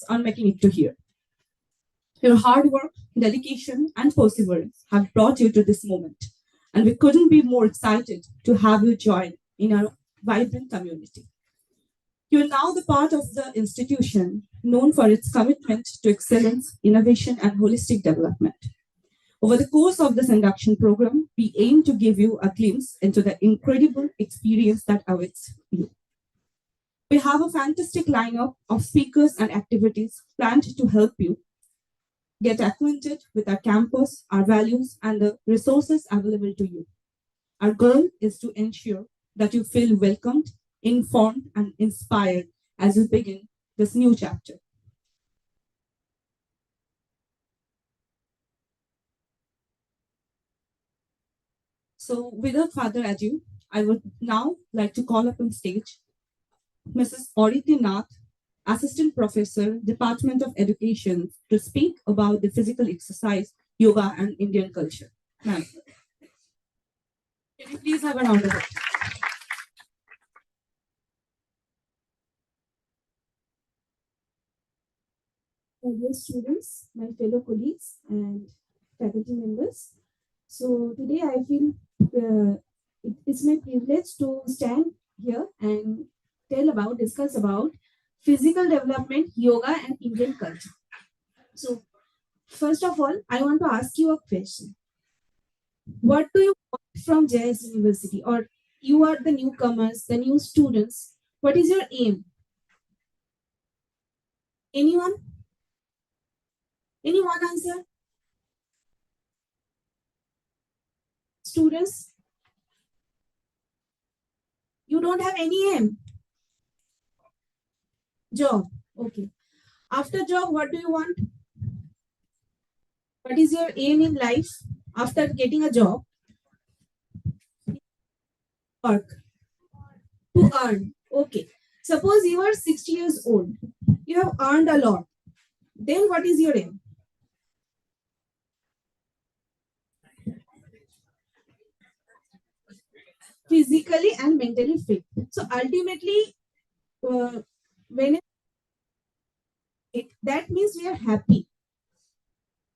on making it to here. Your hard work, dedication, and perseverance have brought you to this moment, and we couldn't be more excited to have you join in our vibrant community. You are now the part of the institution known for its commitment to excellence, innovation, and holistic development. Over the course of this induction program, we aim to give you a glimpse into the incredible experience that awaits you. We have a fantastic lineup of speakers and activities planned to help you get acquainted with our campus, our values, and the resources available to you. Our goal is to ensure that you feel welcomed, informed, and inspired as you begin this new chapter. So without further ado, I would now like to call up on stage Mrs. Oriti Nath, Assistant Professor, Department of Education, to speak about the physical exercise, yoga, and Indian culture. Ma'am, can you please have a round of applause? Dear students, my fellow colleagues, and faculty members. So today I feel it's my privilege to stand here and discuss about physical development, yoga, and Indian culture. So first of all, I want to ask you a question. What do you want from JIS University? Or you are the newcomers, the new students. What is your aim? Anyone? Anyone answer? Students? You don't have any aim? Job. Okay. After job, what do you want? What is your aim in life after getting a job? Work. To earn. Okay. Suppose you are 60 years old. You have earned a lot. Then what is your aim? Physically and mentally fit. So ultimately, when that means we are happy.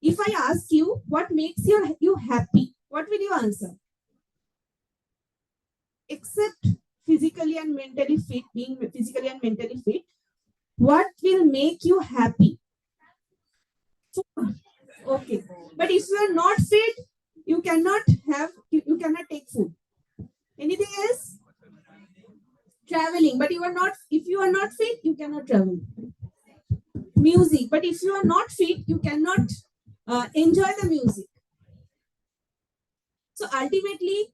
If I ask you what makes you happy, what will you answer? Except physically and mentally fit, being physically and mentally fit, what will make you happy? Okay, but if you are not fit, you cannot take food. Anything else? Traveling, but if you are not fit, you cannot travel. Music, but if you are not fit, you cannot enjoy the music. So ultimately,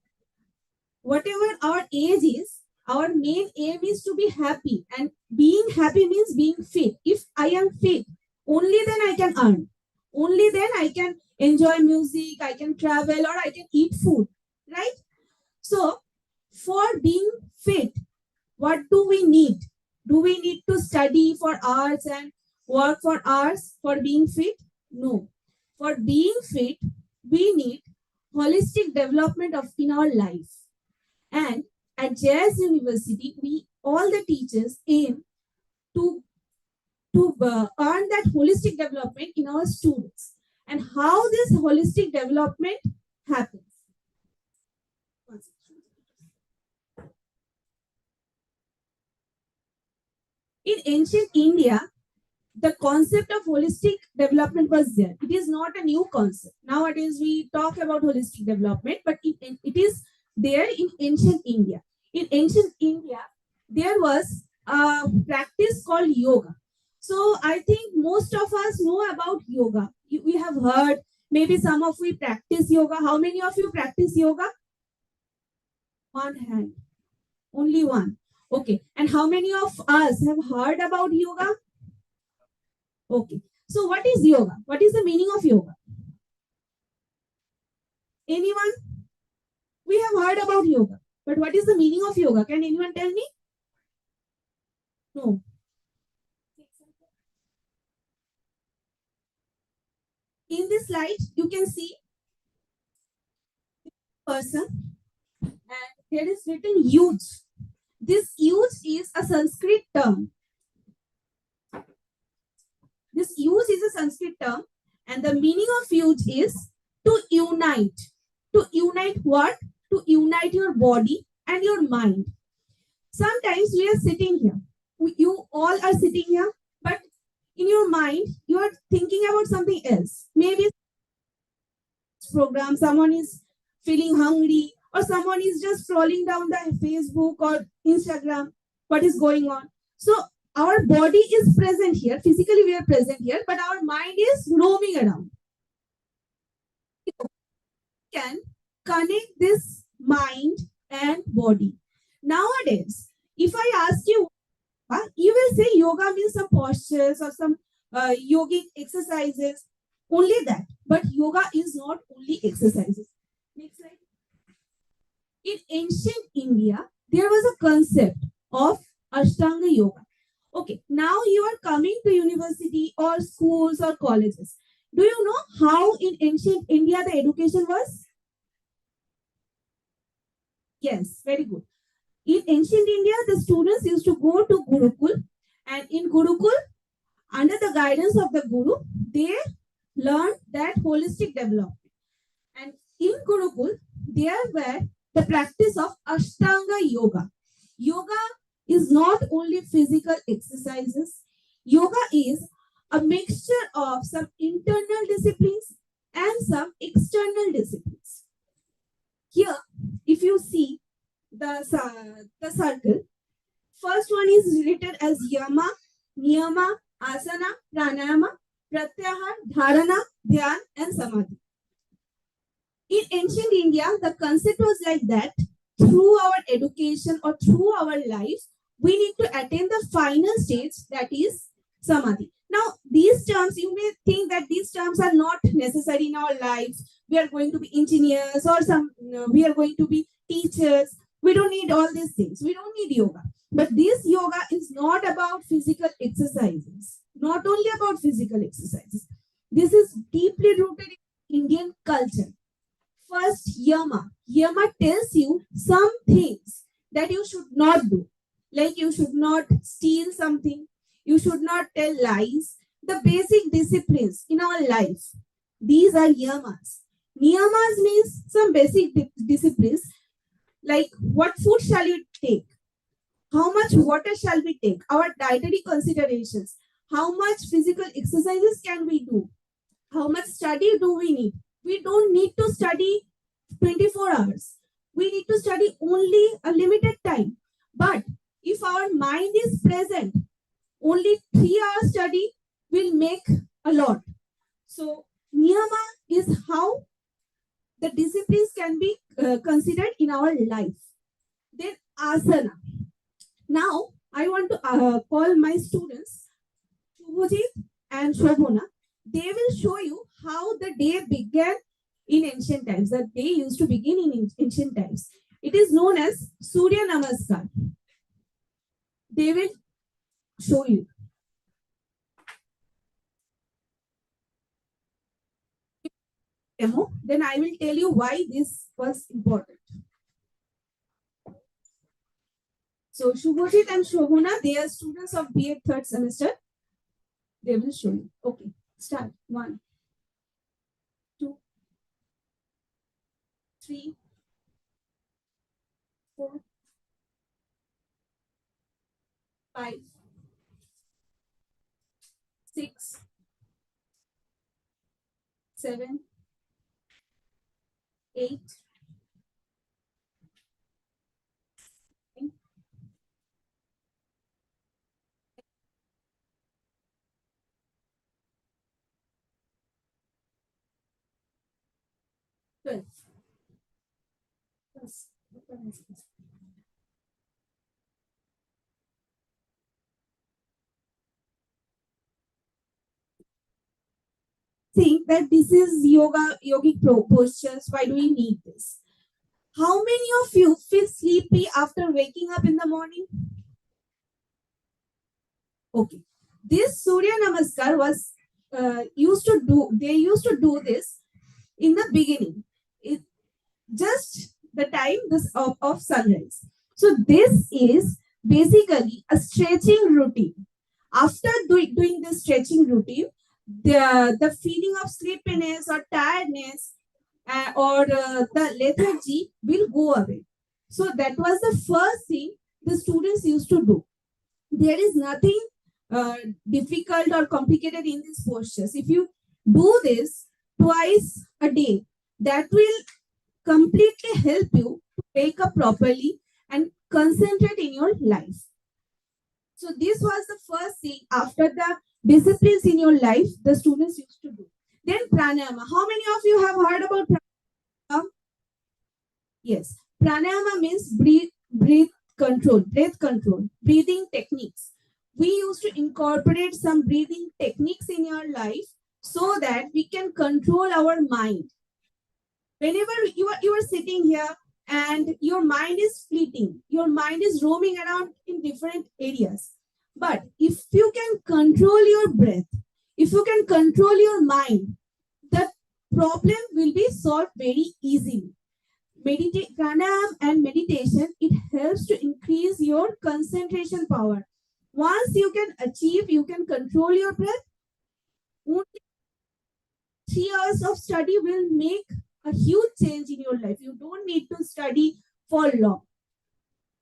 whatever our age is, our main aim is to be happy, and being happy means being fit. If I am fit, only then I can earn. Only then I can enjoy music, I can travel, or I can eat food, right? So for being fit, what do we need? Do we need to study for hours and work for hours for being fit? No. For being fit, we need holistic development in our life. And at JIS University, all the teachers aim to earn that holistic development in our students. And how this holistic development happens? In ancient India, the concept of holistic development was there. It is not a new concept. Nowadays, we talk about holistic development, but it is there in ancient India. In ancient India, there was a practice called yoga. So I think most of us know about yoga. We have heard, maybe some of you practice yoga. How many of you practice yoga? One hand. Only one. Okay. And how many of us have heard about yoga? Okay. So what is yoga? What is the meaning of yoga? Anyone? We have heard about yoga. But what is the meaning of yoga? Can anyone tell me? No. In this slide, you can see person, and there is written yuj. This yuj is a Sanskrit term. This yuj is a Sanskrit term, and the meaning of yuj is to unite. To unite what? To unite your body and your mind. Sometimes we are sitting here. You all are sitting here, but in your mind, you are thinking about something else. Maybe program, someone is feeling hungry, or someone is just scrolling down the Facebook or Instagram, what is going on. So our body is present here, physically we are present here, but our mind is roaming around. We can connect this mind and body. Nowadays, if I ask you, you will say yoga means some postures or some yogic exercises, only that. But yoga is not only exercises. Next slide. In ancient India, there was a concept of Ashtanga Yoga. Okay, now you are coming to university or schools or colleges. Do you know how in ancient India the education was? Yes, very good. In ancient India, the students used to go to Gurukul, and in Gurukul, under the guidance of the Guru, they learned that holistic development. And in Gurukul, there were the practice of Ashtanga Yoga. Yoga is not only physical exercises. Yoga is a mixture of some internal disciplines and some external disciplines. Here, if you see the circle, first one is written as Yama, Niyama, Asana, Pranayama, Pratyahar, Dharana, Dhyan, and Samadhi. In ancient India, the concept was like that. Through our education or through our lives, we need to attain the final stage, that is Samadhi. Now, these terms, you may think that these terms are not necessary in our lives. We are going to be engineers or we are going to be teachers. We don't need all these things. We don't need yoga. But this yoga is not about physical exercises. Not only about physical exercises. This is deeply rooted in Indian culture. First, Yama. Yama tells you some things that you should not do. Like you should not steal something. You should not tell lies. The basic disciplines in our life. These are yamas. Niyamas means some basic disciplines. Like what food shall you take? How much water shall we take? Our dietary considerations. How much physical exercises can we do? How much study do we need? We don't need to study 24 hours. We need to study only a limited time. But if our mind is present, only 3 hours study will make a lot. So, niyama is how the disciplines can be considered in our life. Then asana. Now, I want to call my students, Shubhajit and Shobhana. They will show you how the day began in ancient times. The day used to begin in ancient times. It is known as Surya Namaskar. They will show you. Demo, then I will tell you why this was important. So Shubhajit and Shobhana, they are students of BA third semester. They will show you. Okay, start. 1, 2, 3, 4, 5, 6, 7, 8, 9, 12. Think that this is yogic postures. Why do we need this? How many of you feel sleepy after waking up in the morning? Okay. This Surya Namaskar was they used to do this in the beginning. Just the time of sunrise. So this is basically a stretching routine. After doing this stretching routine, the feeling of sleepiness or tiredness or the lethargy will go away. So that was the first thing the students used to do. There is nothing difficult or complicated in these postures. If you do this twice a day, that will completely help you to wake up properly and concentrate in your life. So this was the first thing after the disciplines in your life the students used to do. Then pranayama. How many of you have heard about pranayama? Yes. Pranayama means breath control, breathing techniques. We used to incorporate some breathing techniques in your life so that we can control our mind. Whenever you are sitting here and your mind is fleeting, your mind is roaming around in different areas. But if you can control your breath, if you can control your mind, the problem will be solved very easily. Pranayam and meditation, it helps to increase your concentration power. Once you can achieve, you can control your breath, only 3 hours of study will make a huge change in your life. You don't need to study for long.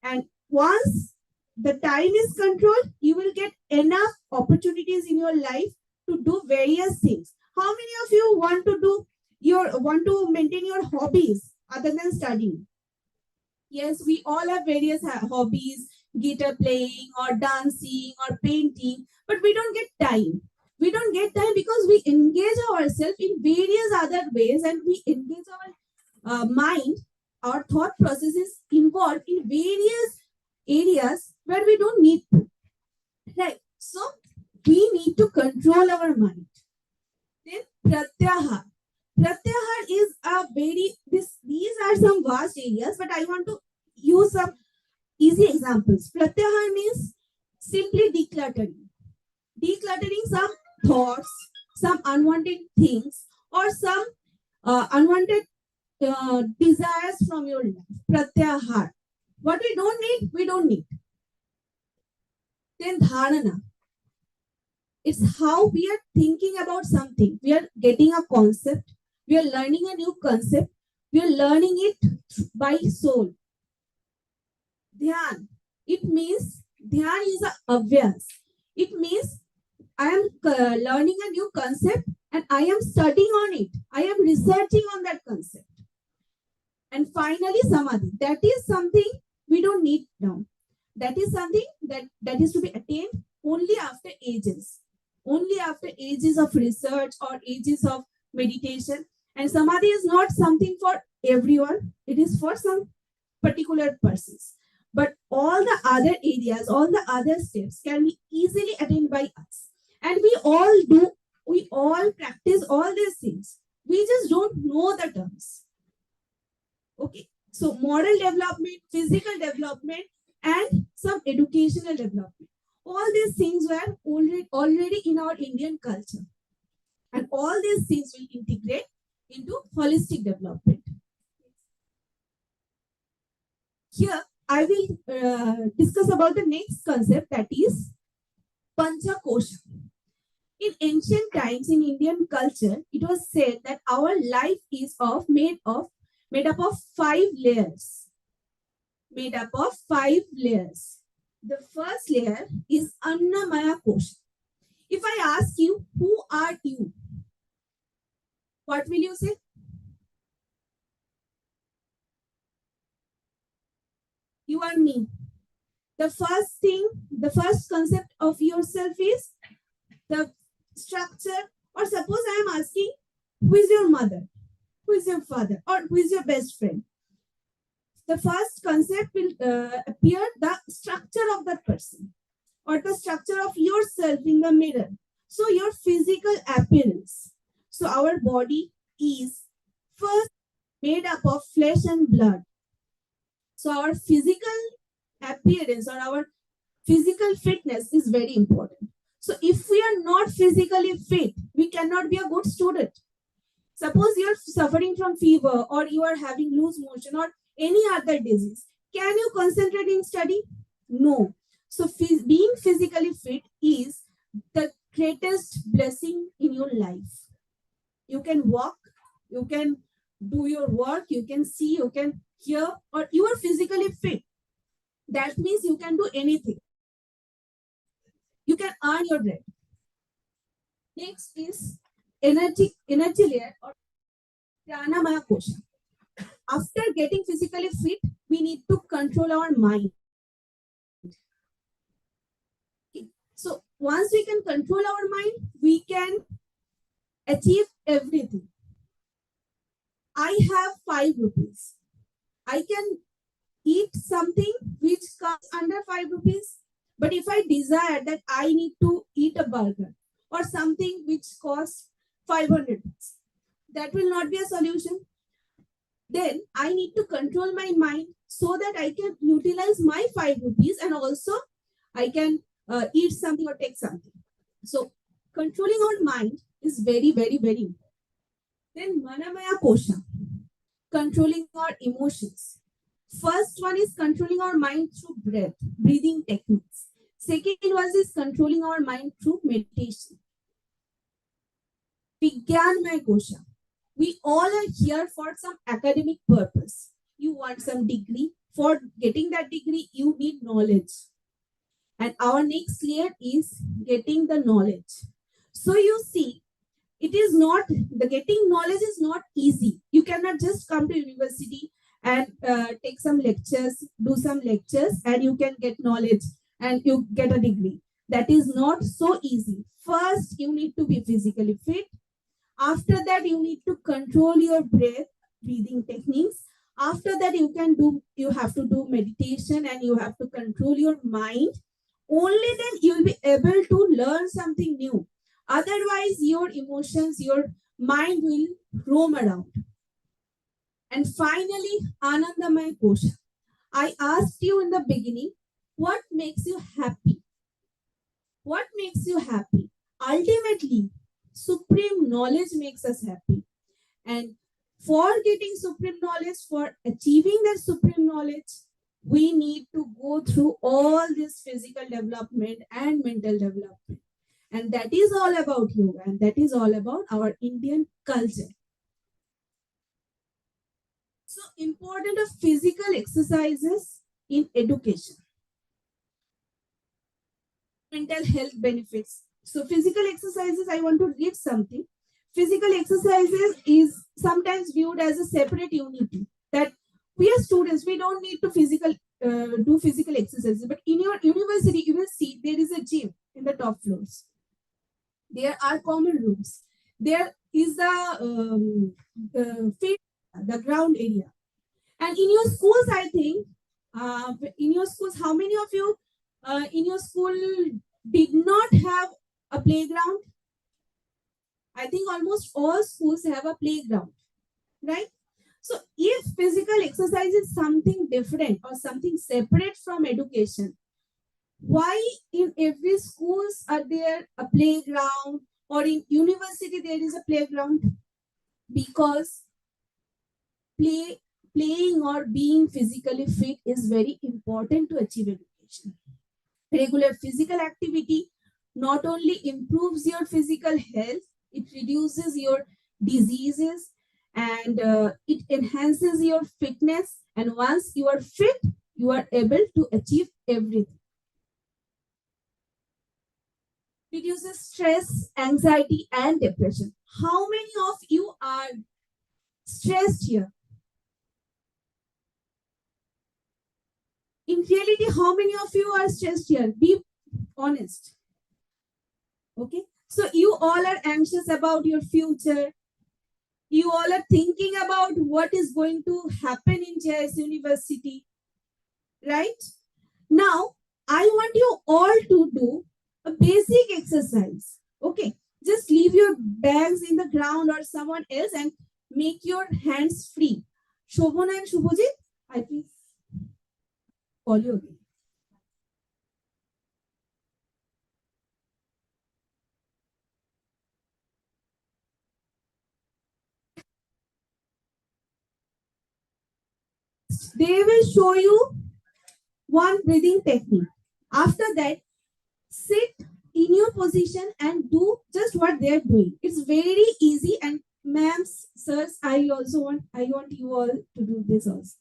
And once the time is controlled, you will get enough opportunities in your life to do various things. How many of you want to maintain your hobbies other than studying? Yes, we all have various hobbies, guitar playing or dancing or painting, but we don't get time. We don't get time because we engage ourselves in various other ways, and we engage our mind, our thought process is involved in various areas where we don't need to. Right. So we need to control our mind. Then pratyahar. Pratyahar is these are some vast areas, but I want to use some easy examples. Pratyahar means simply decluttering. Decluttering some thoughts, some unwanted things, or some unwanted desires from your life. Pratyahar. What we don't need, we don't need. Then dharana. It's how we are thinking about something. We are getting a concept. We are learning a new concept. We are learning it by soul. Dhyan. It means dhyan is a avyas. It means I am learning a new concept and I am studying on it. I am researching on that concept. And finally, samadhi. That is something we don't need now. That is something that is to be attained only after ages. Only after ages of research or ages of meditation. And samadhi is not something for everyone. It is for some particular persons. But all the other areas, all the other steps can be easily attained by us. And we all practice all these things. We just don't know the terms. Okay. So moral development, physical development, and some educational development. All these things were already in our Indian culture. And all these things will integrate into holistic development. Here, I will discuss about the next concept, that is Panchakosha. In ancient times in Indian culture, it was said that our life is made up of 5 layers. Made up of 5 layers. The first layer is Annamaya Kosha. If I ask you, who are you? What will you say? You are me. The first concept of yourself is the structure. Or suppose I am asking, who is your mother? Who is your father? Or who is your best friend? The first concept will appear the structure of that person or the structure of yourself in the mirror. So your physical appearance. So our body is first made up of flesh and blood. So our physical appearance or our physical fitness is very important. So if we are not physically fit, we cannot be a good student. Suppose you are suffering from fever or you are having loose motion or any other disease. Can you concentrate in study? No. So being physically fit is the greatest blessing in your life. You can walk, you can do your work, you can see, you can hear, or you are physically fit. That means you can do anything. You can earn your bread. Next is energy layer or pranamaya kosha. After getting physically fit, we need to control our mind. Okay. So once we can control our mind, we can achieve everything. I have 5 rupees. I can eat something which costs under 5 rupees. But if I desire that I need to eat a burger or something which costs 500 rupees, that will not be a solution. Then I need to control my mind so that I can utilize my 5 rupees and also I can eat something or take something. So controlling our mind is very, very, very important. Then Manamaya Kosha, controlling our emotions. First one is controlling our mind through breathing techniques. Second one is controlling our mind through meditation. Vigyanmaya Kosha. We all are here for some academic purpose. You want some degree. For getting that degree, you need knowledge. And our next layer is getting the knowledge. So you see, it is not, the getting knowledge is not easy. You cannot just come to university and take some lectures, do some lectures, and you can get knowledge and you get a degree. That is not so easy. First, you need to be physically fit. After that, you need to control your breathing techniques. After that, you have to do meditation and you have to control your mind. Only then you will be able to learn something new. Otherwise, your emotions, your mind will roam around. And finally, Anandamaya Kosha. I asked you in the beginning, what makes you happy? What makes you happy? Ultimately, supreme knowledge makes us happy. And for getting supreme knowledge, for achieving that supreme knowledge, we need to go through all this physical development and mental development. And that is all about yoga, and that is all about our Indian culture. So, important of physical exercises in education. Mental health benefits. So, physical exercises, I want to read something. Physical exercises is sometimes viewed as a separate unity, that we are students, we don't need to do physical exercises. But in your university, you will see there is a gym in the top floors. There are common rooms. There is the ground area. And in your schools, I think, in your schools, how many of you in your school did not have a playground? I think almost all schools have a playground, right? So if physical exercise is something different or something separate from education, why in every schools are there a playground, or in university there is a playground? Because playing or being physically fit is very important to achieve education. Regular physical activity not only improves your physical health, it reduces your diseases, and it enhances your fitness. And once you are fit, you are able to achieve everything. Reduces stress, anxiety, and depression. How many of you are stressed here? In reality, how many of you are stressed here? Be honest. Okay. So you all are anxious about your future. You all are thinking about what is going to happen in JIS University. Right? Now, I want you all to do a basic exercise. Okay. Just leave your bags in the ground or someone else and make your hands free. Shobhana and Shubhajit, I please call you again. They will show you one breathing technique. After that, sit in your position and do just what they are doing. It's very easy. And ma'ams, sirs, I want you all to do this also.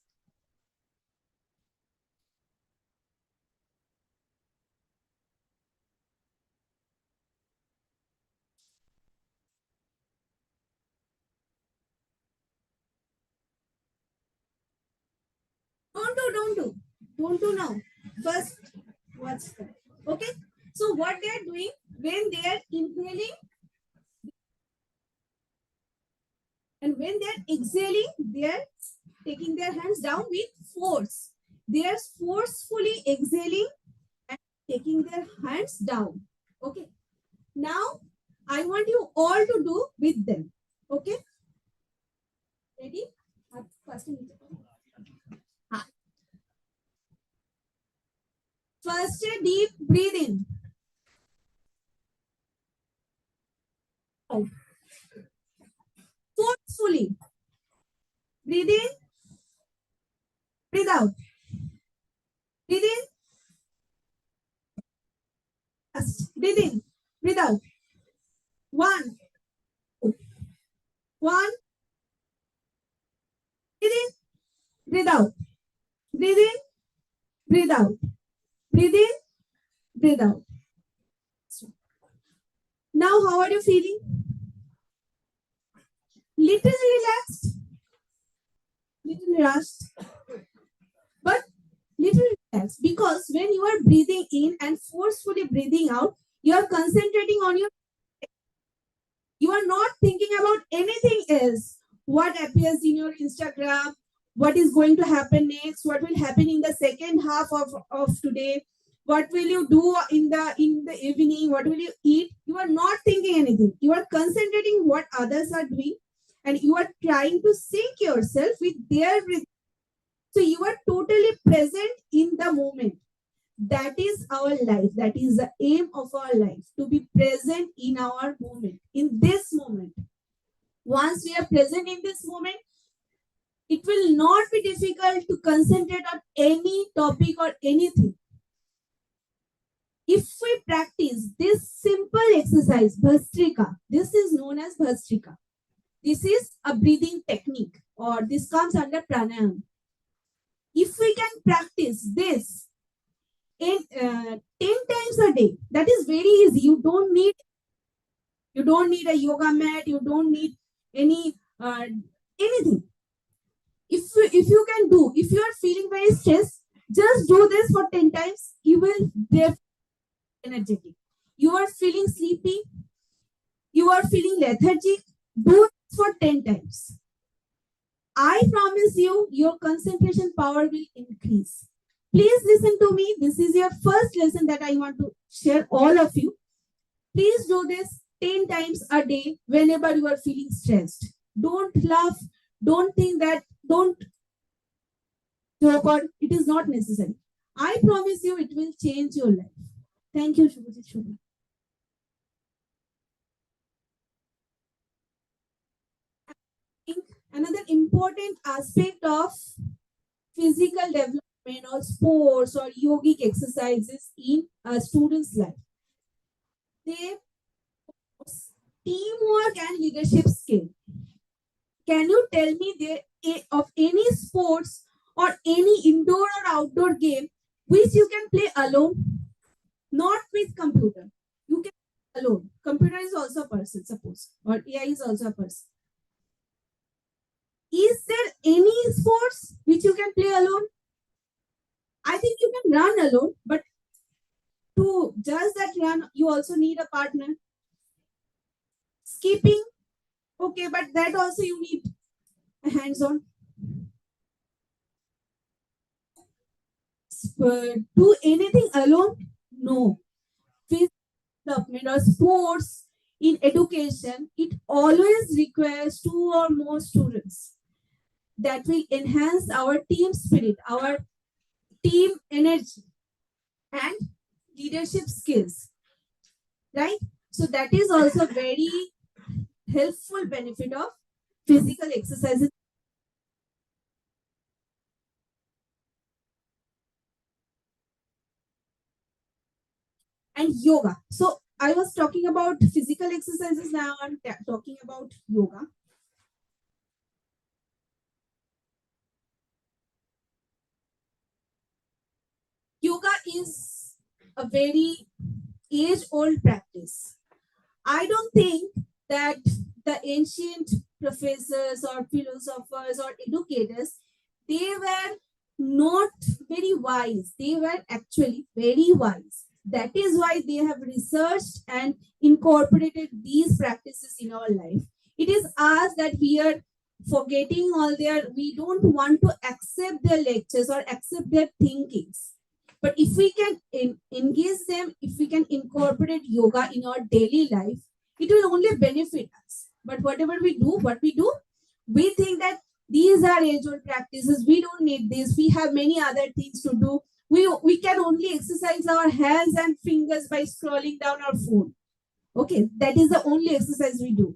Don't do now. First, what's that? Okay. So what they are doing when they are inhaling and when they are exhaling, they are taking their hands down with force. They are forcefully exhaling and taking their hands down. Okay. Now I want you all to do with them. Okay. Ready? First, first deep breathe in. Forcefully. Breathe in. Breathe out. Breathe in. Fast. Breathe in. Breathe out. One. One. Breathe in. Breathe out. Breathe in. Breathe out. Breathe in. Breathe out. Now, how are you feeling? Little relaxed. Little relaxed. But little relaxed, because when you are breathing in and forcefully breathing out, you are concentrating on your, you are not thinking about anything else. What appears in your Instagram, what is going to happen next, what will happen in the second half of today, what will you do in the evening, what will you eat. You are not thinking anything. You are concentrating what others are doing, and you are trying to sync yourself with their rhythm. So you are totally present in the moment. That is our life. That is the aim of our life, to be present in our moment, in this moment. Once we are present in this moment, it will not be difficult to concentrate on any topic or anything. If we practice this simple exercise, Bhastrika, this is known as Bhastrika. This is a breathing technique, or this comes under pranayama. If we can practice this in 10 times a day, that is very easy. You don't need a yoga mat. You don't need any anything. If you can do, if you are feeling very stressed, just do this for 10 times. You will be energetic. You are feeling sleepy, you are feeling lethargic, do it for 10 times. I promise you, your concentration power will increase. Please listen to me. This is your first lesson that I want to share all of you. Please do this 10 times a day whenever you are feeling stressed. Don't laugh. Don't think that, don't joke, or it is not necessary. I promise you, it will change your life. Thank you, Shubhajit. Another important aspect of physical development or sports or yogic exercises in a student's life, they teamwork and leadership skill. Can you tell me of any sports or any indoor or outdoor game which you can play alone, not with computer? You can play alone. Computer is also a person, suppose, or AI is also a person. Is there any sports which you can play alone? I think you can run alone, but to just that run, you also need a partner. Skipping, okay, but that also you need a hands-on. Do anything alone? No. Physical development or sports in education, it always requires 2 or more students. That will enhance our team spirit, our team energy, and leadership skills, right? So that is also very helpful benefit of physical exercises. and yoga. So I was talking about physical exercises. Now I'm talking about yoga. Yoga is a very age-old practice. I don't think that the ancient professors or philosophers or educators, they were not very wise. They were actually very wise. That is why they have researched and incorporated these practices in our life. It is us that we are forgetting all their, we don't want to accept their lectures or accept their thinkings. But if we can engage them, if we can incorporate yoga in our daily life, it will only benefit us. But whatever we do, we think that these are age-old practices. We don't need this. We have many other things to do. We can only exercise our hands and fingers by scrolling down our phone. Okay, that is the only exercise we do.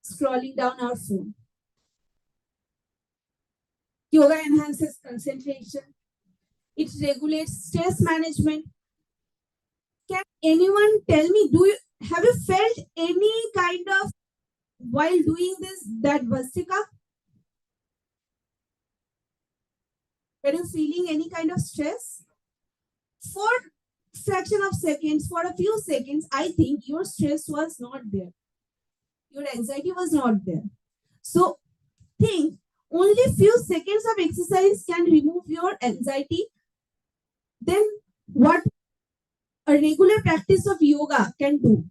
Scrolling down our phone. Yoga enhances concentration. It regulates stress management. Can anyone tell me, have you felt any kind of, while doing this, that Vastika? Were you feeling any kind of stress? For fraction of seconds, for a few seconds, I think your stress was not there. Your anxiety was not there. So think, only few seconds of exercise can remove your anxiety. Then what a regular practice of yoga can do?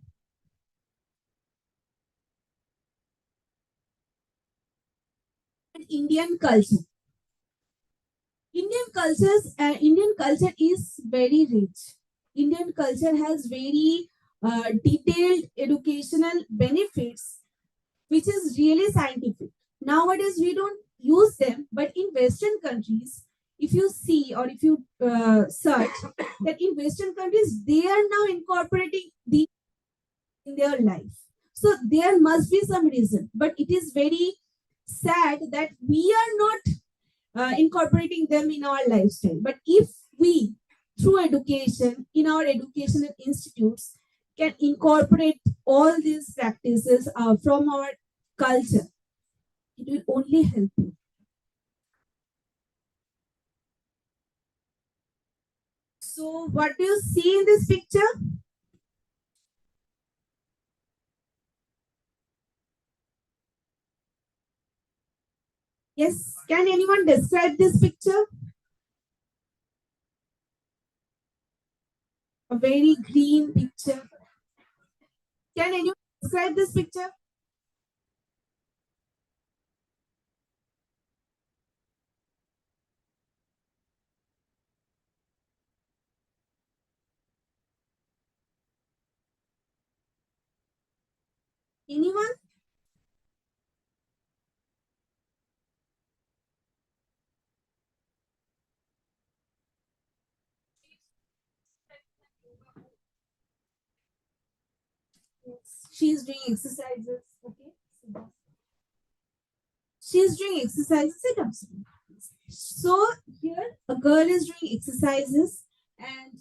Indian culture. Indian culture is very rich. Indian culture has very detailed educational benefits, which is really scientific. Nowadays, we don't use them, but in Western countries, if you see or if you search that in Western countries, they are now incorporating these in their life. So there must be some reason, but it is very sad that we are not incorporating them in our lifestyle. But if we, through education, in our educational institutes, can incorporate all these practices from our culture, it will only help you. So, what do you see in this picture? Yes, can anyone describe this picture? A very green picture. Can anyone describe this picture? Anyone? Yes. She's doing exercises. Okay. She's doing exercises. Sit up. So here a girl is doing exercises and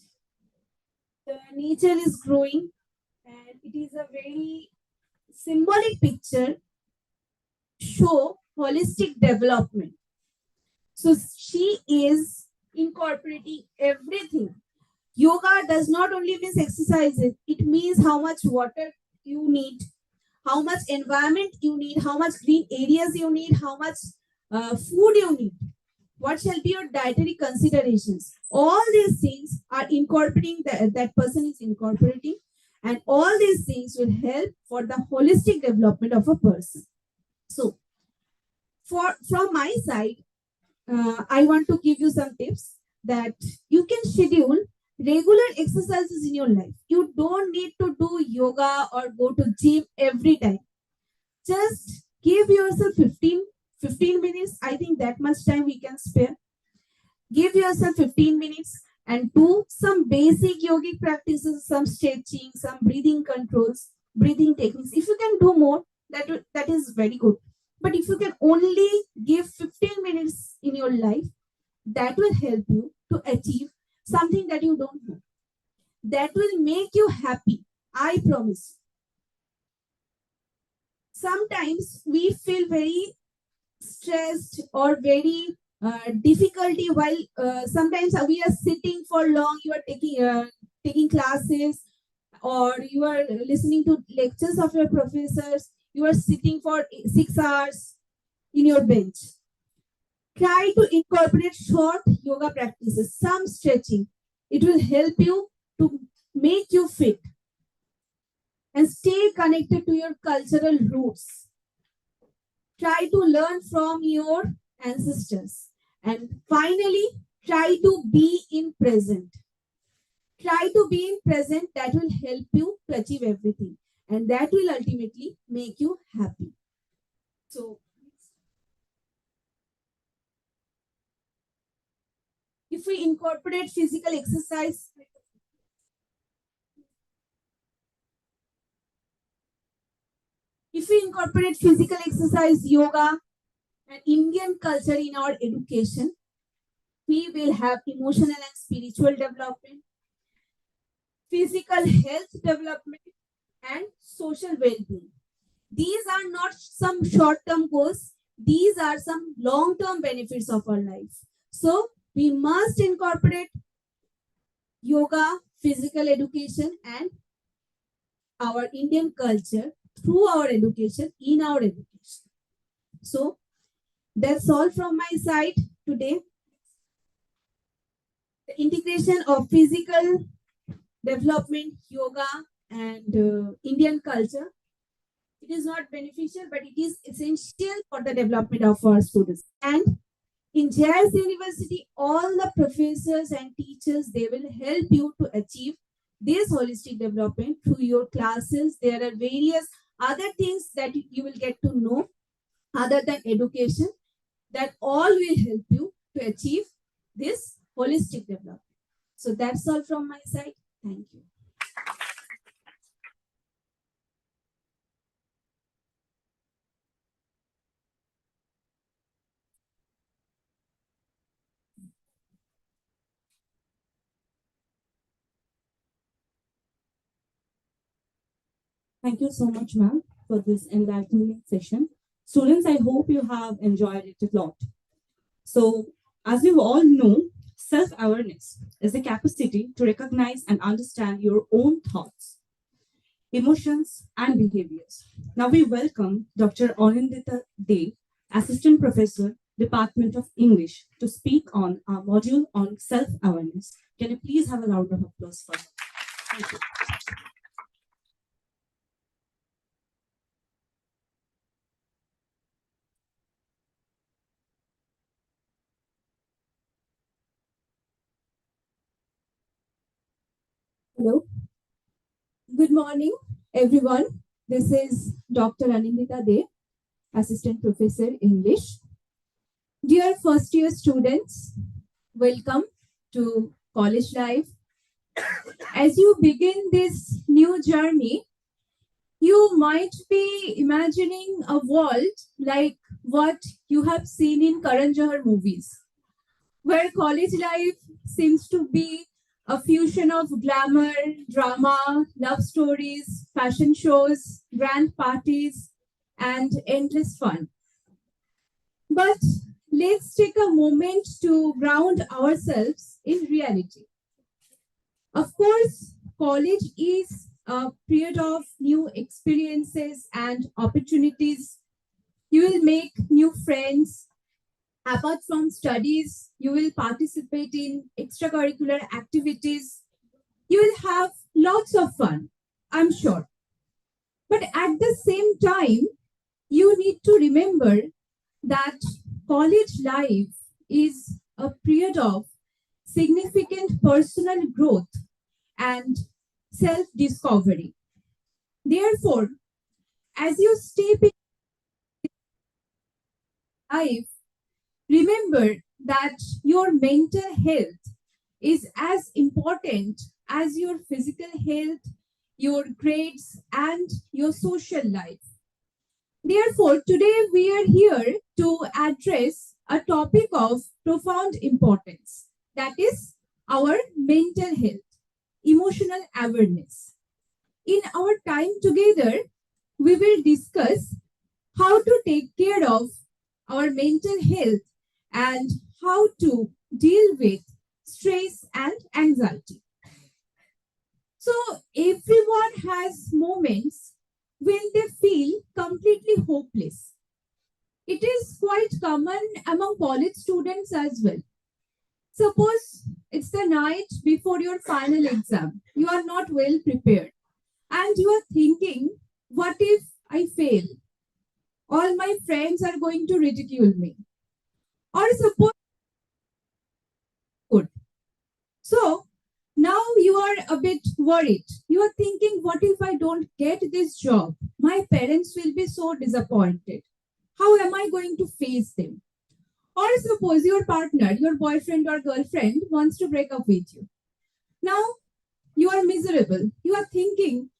the nature is growing and it is a very symbolic picture show holistic development. So she is incorporating everything. Yoga does not only mean exercises, it means how much water you need, how much environment you need, how much green areas you need, how much food you need. What shall be your dietary considerations? All these things are incorporating, that person is incorporating, and all these things will help for the holistic development of a person. So, from my side, I want to give you some tips that you can schedule regular exercises in your life. You don't need to do yoga or go to gym every time. Just give yourself 15 minutes. I think that much time we can spare. Give yourself 15 minutes and do some basic yogic practices, some stretching, some breathing controls, breathing techniques. If you can do more, that is very good. But if you can only give 15 minutes in your life, that will help you to achieve something that you don't know. that will make you happy. I promise. Sometimes we feel very stressed or very difficulty while sometimes we are sitting for long. You are taking classes or you are listening to lectures of your professors. You are sitting for 6 hours in your bench. Try to incorporate short yoga practices, some stretching. It will help you to make you fit and stay connected to your cultural roots. Try to learn from your ancestors. And finally, try to be in present. Try to be in present. That will help you to achieve everything. And that will ultimately make you happy. So, if we incorporate physical exercise, yoga, and Indian culture in our education, we will have emotional and spiritual development, physical health development, and social well-being. These are not some short-term goals. These are some long-term benefits of our life. So we must incorporate yoga, physical education, and our Indian culture through our education, in our education. So that's all from my side today. The integration of physical development, yoga, and Indian culture, it is not beneficial, but it is essential for the development of our students. And in JIS University, all the professors and teachers, they will help you to achieve this holistic development through your classes. There are various other things that you will get to know other than education, that all will help you to achieve this holistic development. So that's all from my side. Thank you. Thank you so much, ma'am, for this enlightening session. Students, I hope you have enjoyed it a lot. So, as you all know, self awareness is the capacity to recognize and understand your own thoughts, emotions, and behaviors. Now, we welcome Dr. Anindita De, Assistant Professor, Department of English, to speak on our module on self awareness. Can you please have a round of applause for her? Thank you. Hello. Good morning, everyone. This is Dr. Anindita De, Assistant Professor English. Dear first year students, welcome to college life. As you begin this new journey, you might be imagining a world like what you have seen in Karan Johar movies, where college life seems to be a fusion of glamour, drama, love stories, fashion shows, grand parties, and endless fun. But let's take a moment to ground ourselves in reality. Of course, college is a period of new experiences and opportunities. You will make new friends. Apart from studies, you will participate in extracurricular activities. You will have lots of fun, I'm sure. But at the same time, you need to remember that college life is a period of significant personal growth and self discovery. Therefore, as you step in life, remember that your mental health is as important as your physical health, your grades, and your social life. Therefore, today we are here to address a topic of profound importance, that is our mental health. emotional awareness. In our time together, we will discuss how to take care of our mental health and how to deal with stress and anxiety. So, everyone has moments when they feel completely hopeless. It is quite common among college students as well. Suppose it's the night before your final exam, you are not well prepared, and you are thinking, what if I fail? All my friends are going to ridicule me. Or suppose good. So now you are a bit worried. You are thinking, what if I don't get this job? My parents will be so disappointed. How am I going to face them? Or suppose your partner, your boyfriend or girlfriend wants to break up with you. Now you are miserable. You are thinking,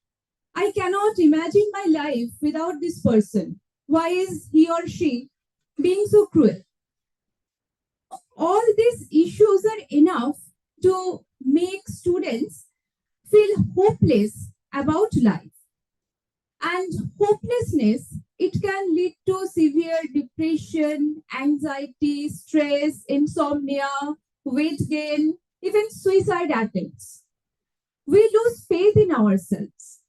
I cannot imagine my life without this person. Why is he or she being so cruel? All these issues are enough to make students feel hopeless about life. And hopelessness, it can lead to severe depression, anxiety, stress, insomnia, weight gain, even suicide attempts. We lose faith in ourselves.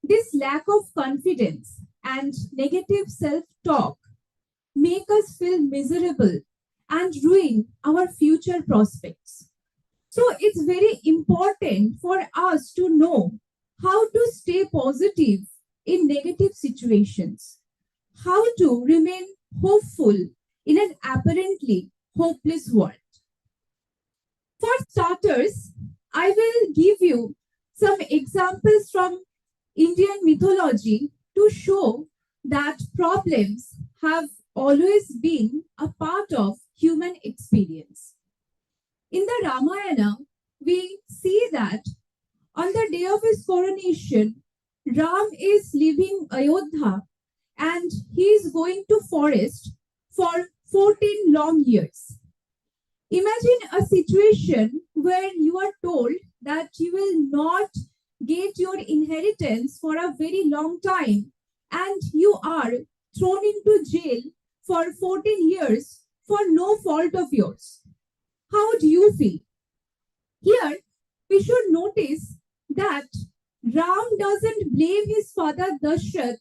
This lack of confidence and negative self-talk make us feel miserable and ruin our future prospects. So it's very important for us to know how to stay positive in negative situations, how to remain hopeful in an apparently hopeless world. For starters, I will give you some examples from Indian mythology to show that problems have always been a part of human experience. In the Ramayana, we see that on the day of his coronation, Ram is leaving Ayodhya and he is going to forest for 14 long years. Imagine a situation where you are told that you will not get your inheritance for a very long time and you are thrown into jail for 14 years for no fault of yours. How do you feel? Here, we should notice that Ram doesn't blame his father Dashrath,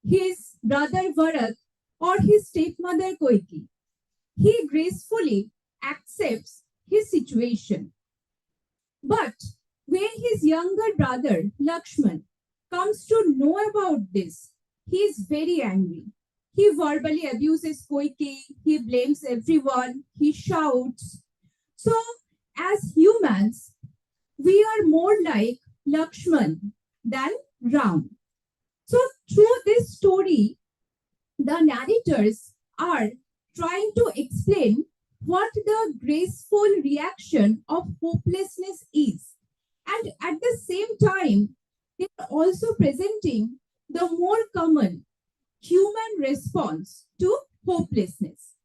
his brother Bharat, or his stepmother Koiki. He gracefully accepts his situation. But when his younger brother Lakshman comes to know about this, he is very angry. He verbally abuses Koiki, he blames everyone, he shouts. So, as humans, we are more like Lakshman than Ram. So, through this story, the narrators are trying to explain what the graceful reaction of hopelessness is. And at the same time, they are also presenting the more common human response to hopelessness.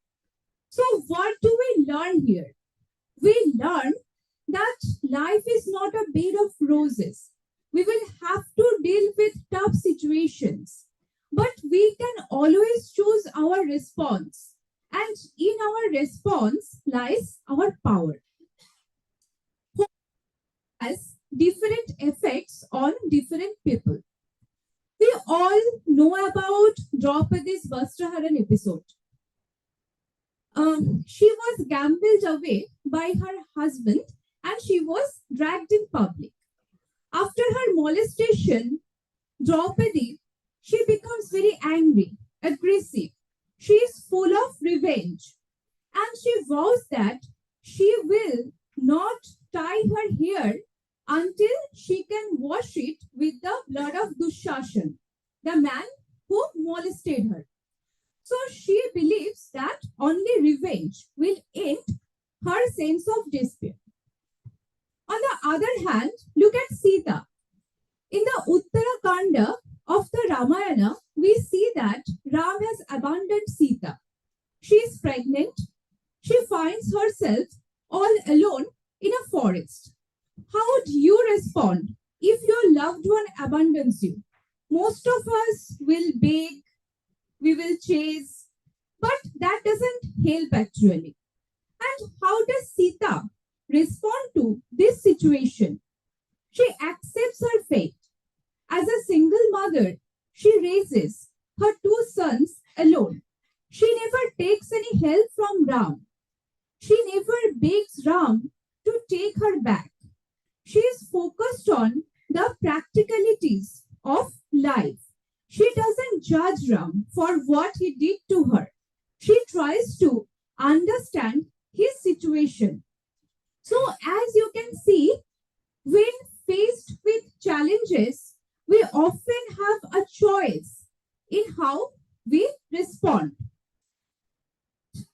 So, what do we learn here? We learn that life is not a bed of roses. We will have to deal with tough situations, but we can always choose our response. And in our response lies our power. Hope has different effects on different people. We all know about Draupadi's Vastraharan episode. She was gambled away by her husband and she was dragged in public. After her molestation, Draupadi, she becomes very angry, aggressive. She is full of revenge and she vows that she will not tie her hair until she can wash it with the blood of Dushashan, the man who molested her. So she believes that only revenge will end her sense of despair. On the other hand, look at Sita. In the Uttarakanda of the Ramayana, we see that Ram has abandoned Sita. She is pregnant. She finds herself all alone in a forest. How would you respond if your loved one abandons you? Most of us will beg, we will chase, but that doesn't help actually. And how does Sita respond to this situation? She accepts her fate. As a single mother, she raises her two sons alone. She never takes any help from Ram. She never begs Ram to take her back. She is focused on the practicalities of life. She doesn't judge Ram for what he did to her. She tries to understand his situation. So, as you can see, when faced with challenges, we often have a choice in how we respond.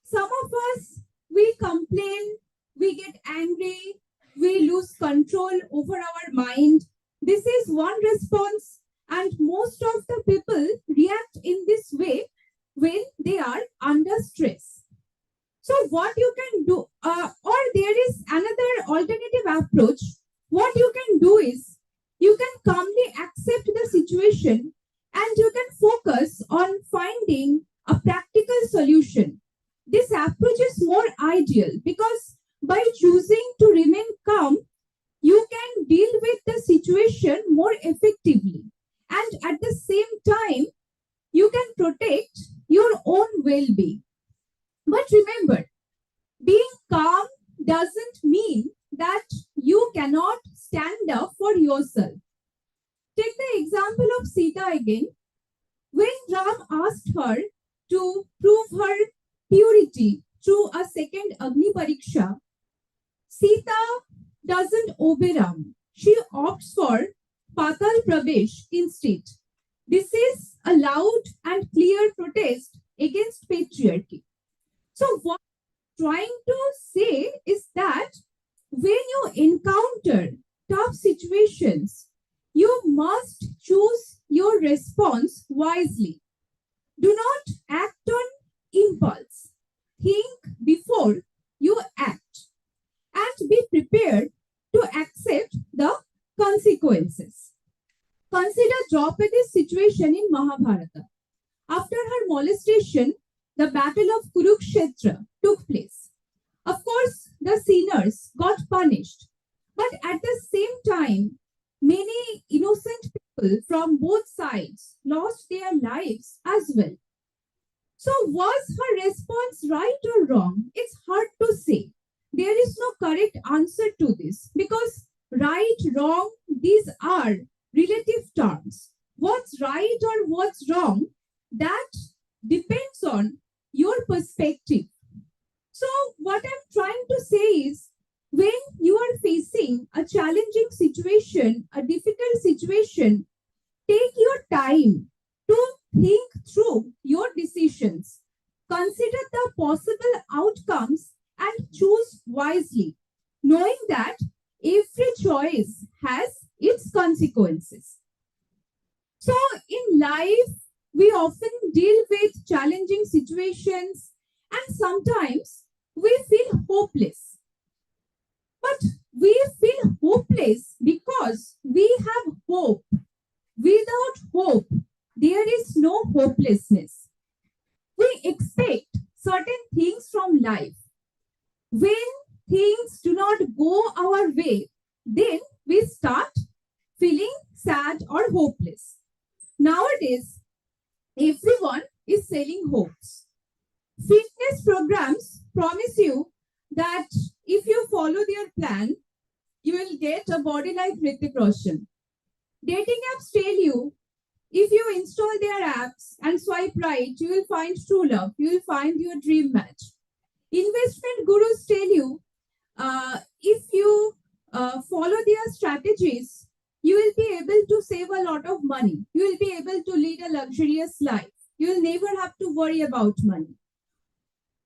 Some of us, we complain, we get angry, we lose control over our mind. This is one response, and most of the people react in this way when they are under stress. So, what you can do, or there is another alternative approach. What you can do is you can calmly accept the situation and you can focus on finding a practical solution. This approach is more ideal because by choosing to remain calm, you can deal with the situation more effectively. And at the same time, you can protect your own well being. But remember, being calm doesn't mean that you cannot stand up for yourself. Take the example of Sita again. When Ram asked her to prove her purity through a second Agni Pariksha, Sita doesn't obey Ram. She opts for Patal Pravesh instead. This is a loud and clear protest against patriarchy. So, what I'm trying to say is that when you encounter tough situations, you must choose your response wisely. Do not act on impulse. Think before you act and be prepared to accept the consequences. Consider Draupadi's situation in Mahabharata. After her molestation, the battle of Kurukshetra took place. Of course, the sinners got punished, but at the same time, many innocent people from both sides lost their lives as well. So, was her response right or wrong? It's hard to say. There is no correct answer to this because right, wrong, these are relative terms. What's right or what's wrong, that depends on your perspective. So, what I'm trying to say is when you are facing a challenging situation, a difficult situation, take your time to think through your decisions. Consider the possible outcomes and choose wisely, knowing that every choice has its consequences. So, in life, we often deal with challenging situations and sometimes we feel hopeless. But we feel hopeless because we have hope. Without hope, there is no hopelessness. We expect certain things from life. When things do not go our way, then we start feeling sad or hopeless. Nowadays, everyone is selling hopes. Fitness programs promise you that if you follow their plan, you will get a body like Hrithik Roshan. Dating apps tell you if you install their apps and swipe right, you will find true love. You will find your dream match. Investment gurus tell you if you follow their strategies, you will be able to save a lot of money. You will be able to lead a luxurious life. You will never have to worry about money.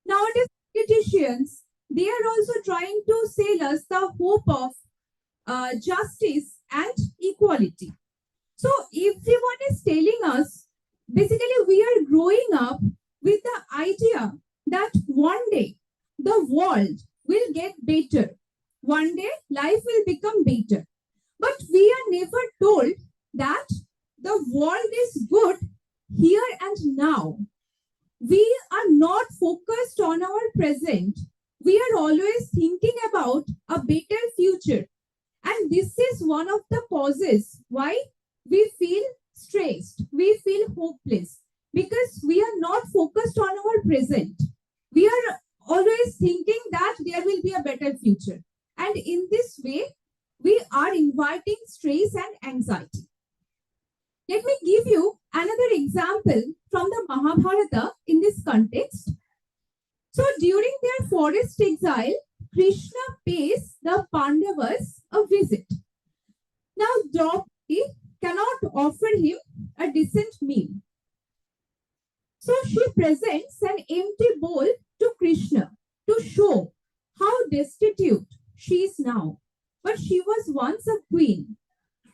Nowadays, politicians, they are also trying to sell us the hope of justice and equality. So everyone is telling us, basically, we are growing up with the idea that one day the world will get better. One day life will become better. But we are never told that the world is good here and now. We are not focused on our present. We are always thinking about a better future. And this is one of the causes why we feel stressed, we feel hopeless, because we are not focused on our present. We are always thinking that there will be a better future. And in this way, we are inviting stress and anxiety. Let me give you another example from the Mahabharata in this context. So during their forest exile, Krishna pays the Pandavas a visit. Now Draupadi cannot offer him a decent meal. So she presents an empty bowl to Krishna to show how destitute she is now. But she was once a queen.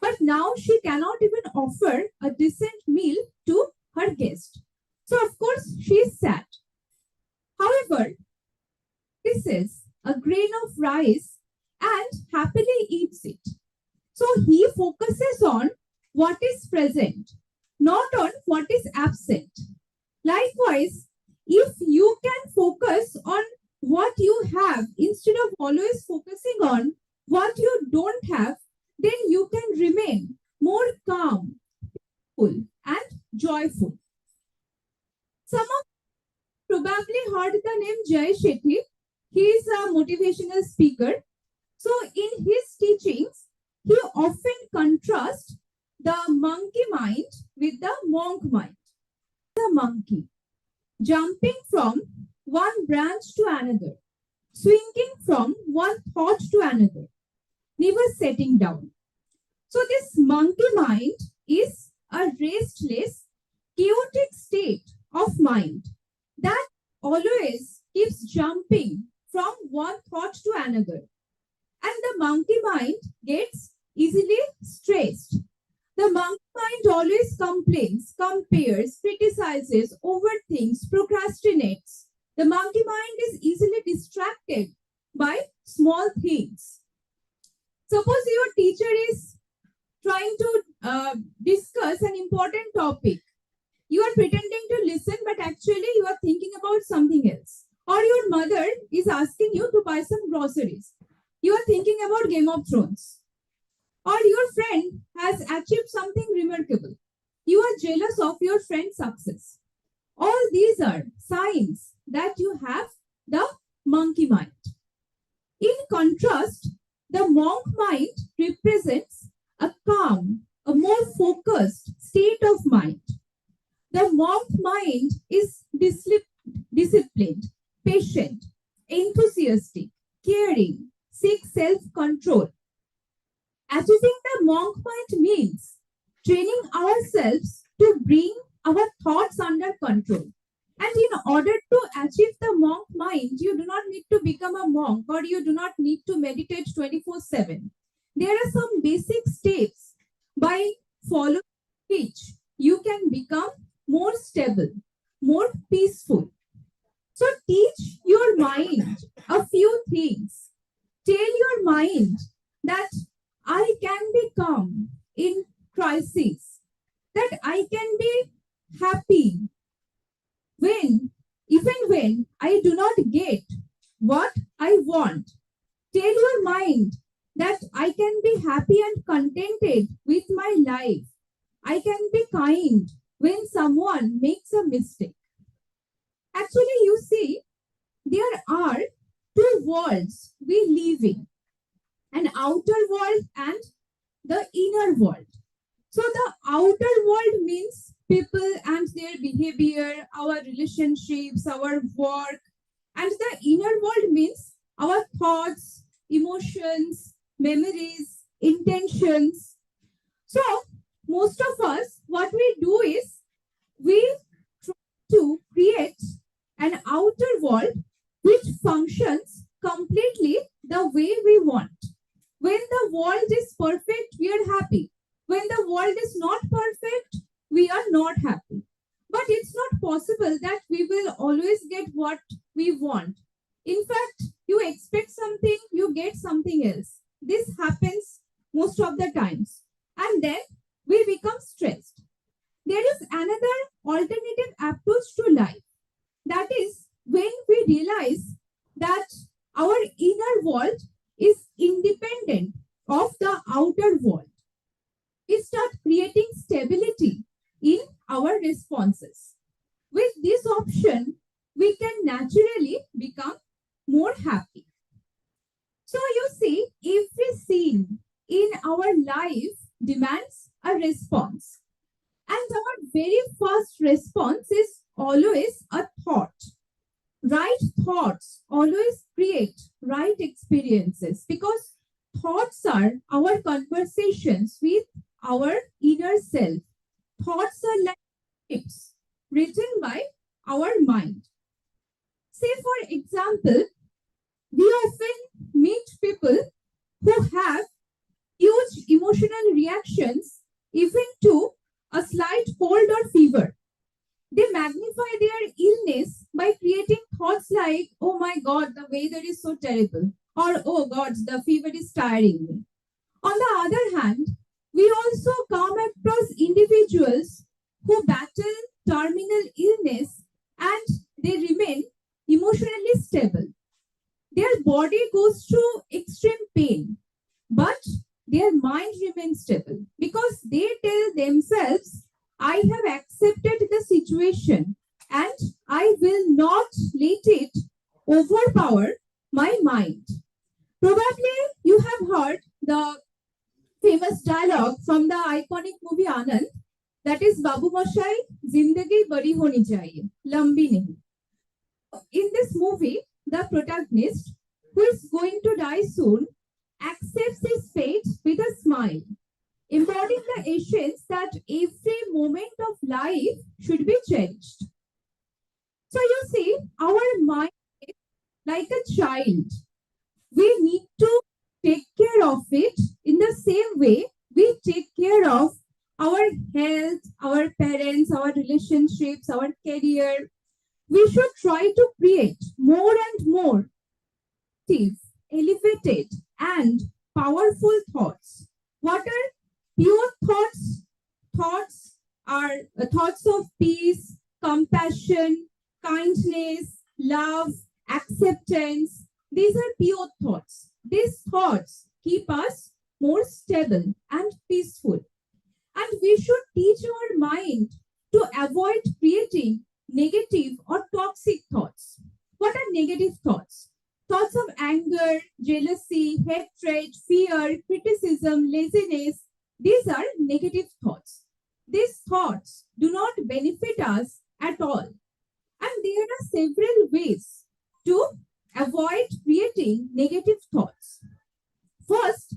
But now she cannot even offer a decent meal to her guest. So of course she is sad. However, this is a grain of rice and happily eats it. So he focuses on what is present, not on what is absent. Likewise, if you can focus on what you have instead of always focusing on what you don't have, then you can remain more calm, full, and joyful. Some of you probably heard the name JIS. He is a motivational speaker. So in his teachings, he often contrasts the monkey mind with the monk mind. The monkey jumping from one branch to another, swinging from one thought to another, never setting down. So this monkey mind is a restless, chaotic state of mind that always keeps jumping from one thought to another. And the monkey mind gets easily stressed. The monkey mind always complains, compares, criticizes, overthinks, procrastinates. The monkey mind is easily distracted by small things. Suppose your teacher is trying to discuss an important topic. You are pretending to listen, but actually you are thinking about something else. Or your mother is asking you to buy some groceries. You are thinking about Game of Thrones. Or your friend has achieved something remarkable. You are jealous of your friend's success. All these are signs that you have the monkey mind. In contrast, the monk mind represents a calm, a more focused state of mind. The monk mind is disciplined, patient, enthusiastic, caring, seeks self-control. Achieving the monk mind means training ourselves to bring our thoughts under control. And in order to achieve the monk mind, you do not need to become a monk or you do not need to meditate 24/7. There are some basic steps by following which you can become more stable, more peaceful. So teach your mind a few things. Tell your mind that I can be calm in crisis, that I can be happy even when I do not get what I want. Tell your mind that I can be happy and contented with my life. I can be kind when someone makes a mistake. Actually, you see, there are two worlds we live in, an outer world and the inner world. So the outer world means people and their behavior, our relationships, our work. And the inner world means our thoughts, emotions, memories, intentions. So most of us, what we do is we try to create an outer world which functions completely the way we want. When the world is perfect, we are happy. When the world is not perfect, we are not happy. But it's not possible that we will always get what we want. In fact, You expect something, you get something else. This happens most of the times. And then we become stressed. There is another alternative approach to life. That is when we realize that our inner world is independent of the outer world. We start creating stability in our responses. With this option, we can naturally become more happy. So you see, every scene in our life demands a response. And our very first response is always a thought. Right thoughts always create right experiences because thoughts are our conversations with our inner self. Thoughts are like scripts written by our mind. Say, for example, we often meet people who have huge emotional reactions even to a slight cold or fever. They magnify their illness by creating thoughts like, oh my God, the weather is so terrible, or oh God, the fever is tiring me. On the other hand, we also come across individuals who battle terminal illness and they remain emotionally stable. Their body goes through extreme pain, but their mind remains stable because they tell themselves, I have accepted the situation and I will not let it overpower my mind. Probably you have heard the famous dialogue from the iconic movie Anand, that is Babu Moshai, Zindagi Badi Honi Chahiye, Lambi Nahi. In this movie, the protagonist, who is going to die soon, accepts his fate with a smile, embodying the essence that every moment of life should be cherished. So you see, our mind is like a child. We need to take care of it in the same way we take care of our health, our parents, our relationships, our career. We should try to create more and more active, elevated, and powerful thoughts. What are pure thoughts? Thoughts are thoughts of peace, compassion, kindness, love, acceptance. These are pure thoughts. These thoughts keep us more stable and peaceful. And we should teach our mind to avoid creating negative or toxic thoughts. What are negative thoughts? Thoughts of anger, jealousy, hatred, fear, criticism, laziness. These are negative thoughts. These thoughts do not benefit us at all. And there are several ways to avoid creating negative thoughts. First,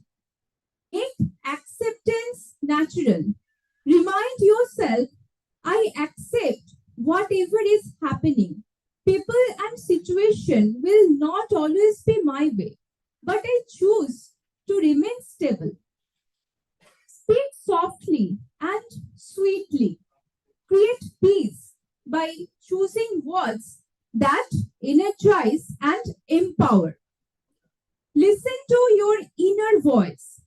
make acceptance natural. Remind yourself, I accept whatever is happening. People and situation will not always be my way, but I choose to remain stable. Speak softly and sweetly. Create peace by choosing words that energize and empower. Listen to your inner voice.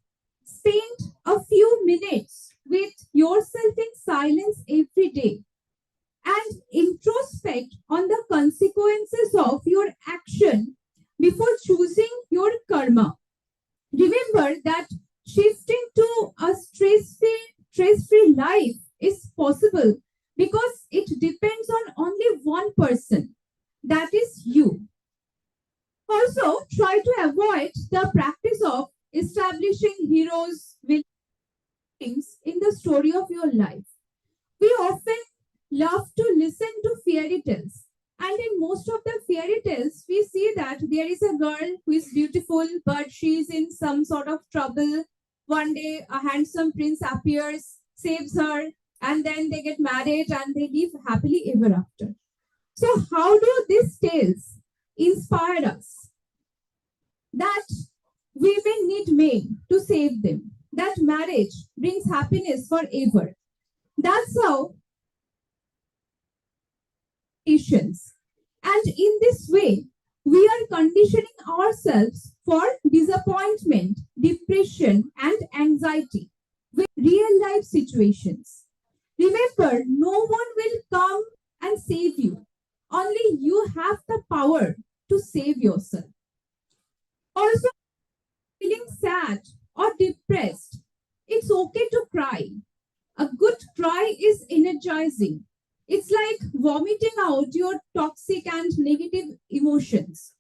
Spend a few minutes with yourself in silence every day and introspect on the consequences of your action before choosing your karma. Remember that shifting to a stress-free life is possible because it depends on only one person, that is you. Also, try to avoid the practice of establishing heroes, villains in the story of your life. We often love to listen to fairy tales. And in most of the fairy tales, we see that there is a girl who is beautiful, but she is in some sort of trouble. One day, a handsome prince appears, saves her, and then they get married and they live happily ever after. So, how do these tales inspire us? That women need men to save them, that marriage brings happiness forever. That's how patience. And in this way, We are conditioning ourselves for disappointment, depression, and anxiety with real life situations. Remember, no one will come and save you. Only you have the power to save yourself. Also, feeling sad or depressed, it's okay to cry. A good cry is energizing. It's like vomiting out your toxic and negative emotions.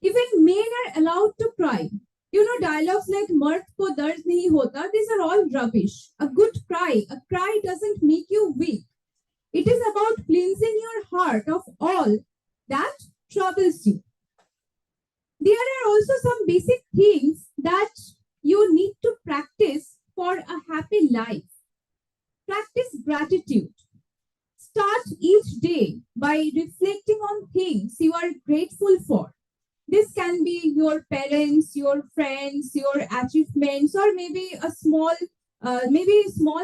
Even men are allowed to cry. You know, dialogues like "Mard ko dard nahi hota," these are all rubbish. A cry doesn't make you weak. It is about cleansing your heart of all that troubles you. There are also some basic things that you need to practice for a happy life. Practice gratitude. Start each day by reflecting on things you are grateful for. This can be your parents, your friends, your achievements, or maybe small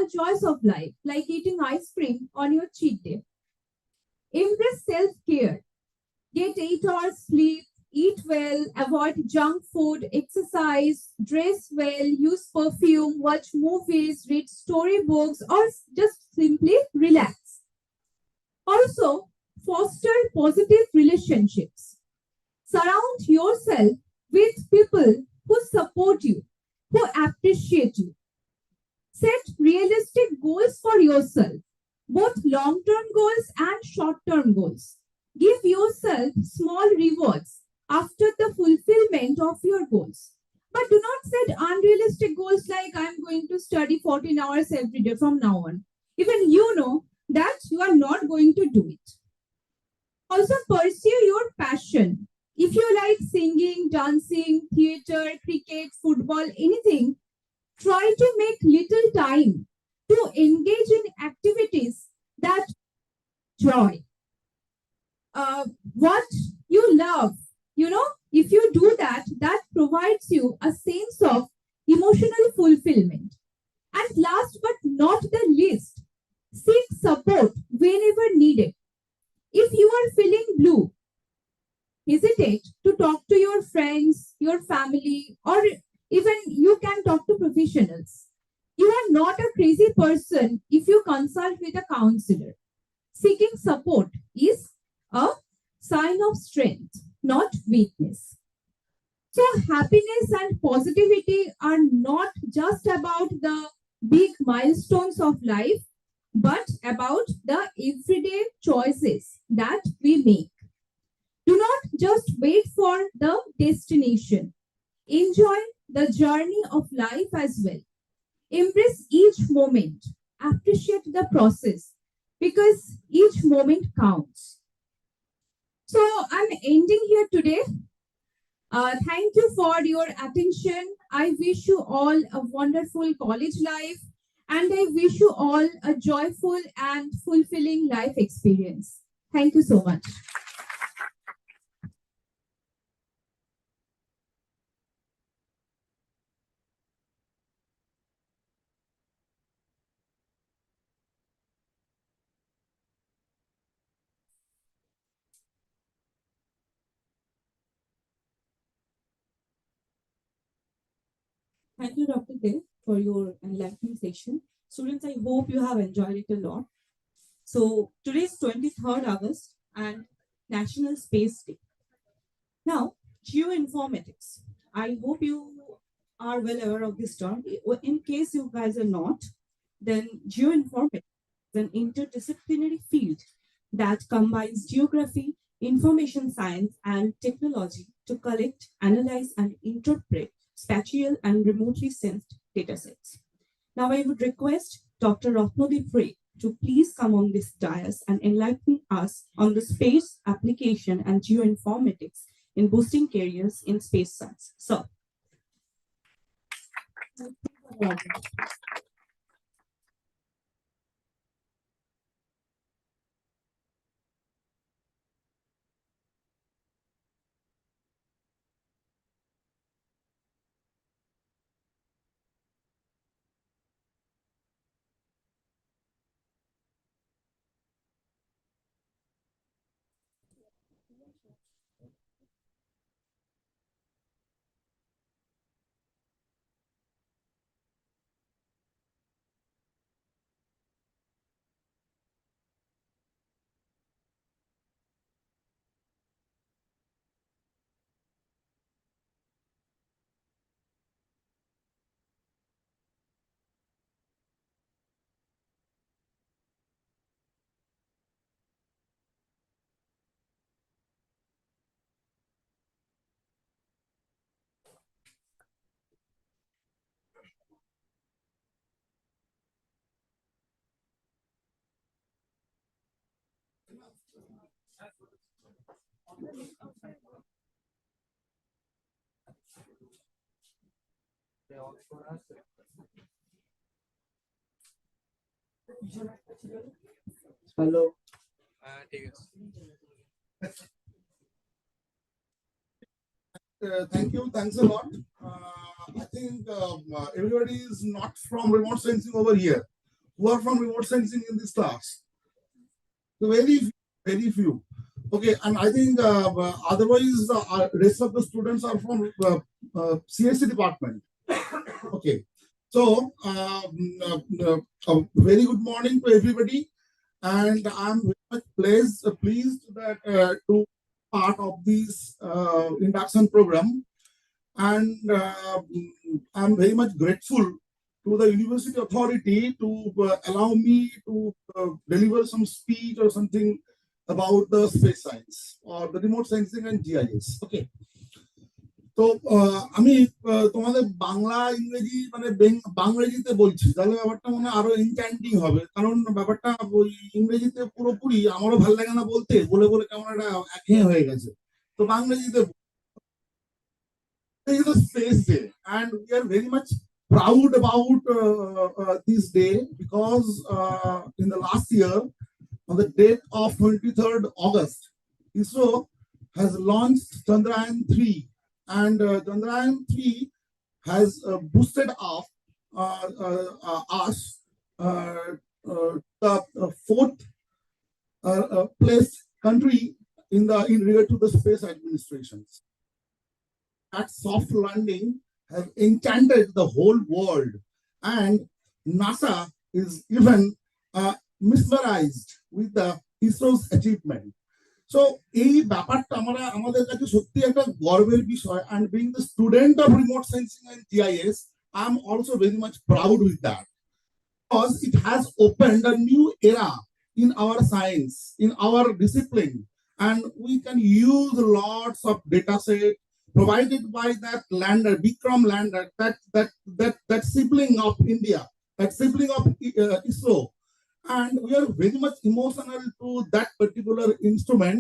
joys of life, like eating ice cream on your cheat day. Embrace self-care. Get 8 hours sleep, eat well, avoid junk food, exercise, dress well, use perfume, watch movies, read storybooks, or just simply relax. Also, foster positive relationships. Surround yourself with people who support you, who appreciate you. Set realistic goals for yourself, both long term goals and short term goals. Give yourself small rewards after the fulfillment of your goals. But do not set unrealistic goals like I'm going to study 14 hours every day from now on. Even you know that you are not going to do it. Also, pursue your passion. If you like singing, dancing, theater, cricket, football, anything, try to make little time to engage in activities that joy. What you love, if you do that, that provides you a sense of emotional fulfillment. And last but not the least, seek support whenever needed. If you are feeling blue, hesitate to talk to your friends, your family, or even you can talk to professionals. You are not a crazy person if you consult with a counselor. Seeking support is a sign of strength, not weakness. So, happiness and positivity are not just about the big milestones of life, but about the everyday choices that we make. Do not just wait for the destination. Enjoy the journey of life as well. Embrace each moment. Appreciate the process because each moment counts. So I'm ending here today. Thank you for your attention. I wish you all a wonderful college life and I wish you all a joyful and fulfilling life experience. Thank you so much. Thank you, Dr. Dev, for your enlightening session. Students, I hope you have enjoyed it a lot. So today is 23rd August and National Space Day. Now, geoinformatics. I hope you are well aware of this term. In case you guys are not, then geoinformatics is an interdisciplinary field that combines geography, information science, and technology to collect, analyze, and interpret spatial and remotely sensed datasets. Now, I would request Dr. Ratnadeep Ray to please come on this dais and enlighten us on the space application and geoinformatics in boosting careers in space science. So, Hello. Thank you. Thanks a lot. I think everybody is not from remote sensing over here. Who are from remote sensing in this class? So very few. Okay, and I think otherwise rest of the students are from CSC department. Okay, so very good morning to everybody, and I'm very much pleased that to part of this induction program, and I'm very much grateful to the university authority to allow me to deliver some speech or something about the space science or the remote sensing and GIS. Okay. তো আমি তোমাদের বাংলা ইংরেজি মানে বাংলাজিতে বলছি, তাহলে ব্যাপারটা মনে আরো এনক্যান্টিং হবে, কারণ ব্যাপারটা ওই ইংরেজিতে পুরোপুরি আমারও ভালো লাগে না বলতে, বলে বলে কেমন একটা একঘেয়ে হয়ে গেছে। তো বাংলাজিতে is a space day, and we are very much proud about this day because in the last year, on the date of 23rd August, ISRO has launched Chandrayaan 3, and Chandrayaan 3 has boosted up us the fourth place country in regard to the space administrations. That soft landing has enchanted the whole world, and NASA is even mesmerized with the ISRO's achievement. So এই ব্যাপারটা আমাদের কাছে সত্যি একটা গর্বের বিষয়, and being the student of remote sensing and GIS, I'm also very much proud with that, because it has opened a new era in our science, in our discipline, and we can use lots of data set provided by that lander, Vikram lander, that sibling of India, that sibling of ISRO, and we are very much emotional to that particular instrument,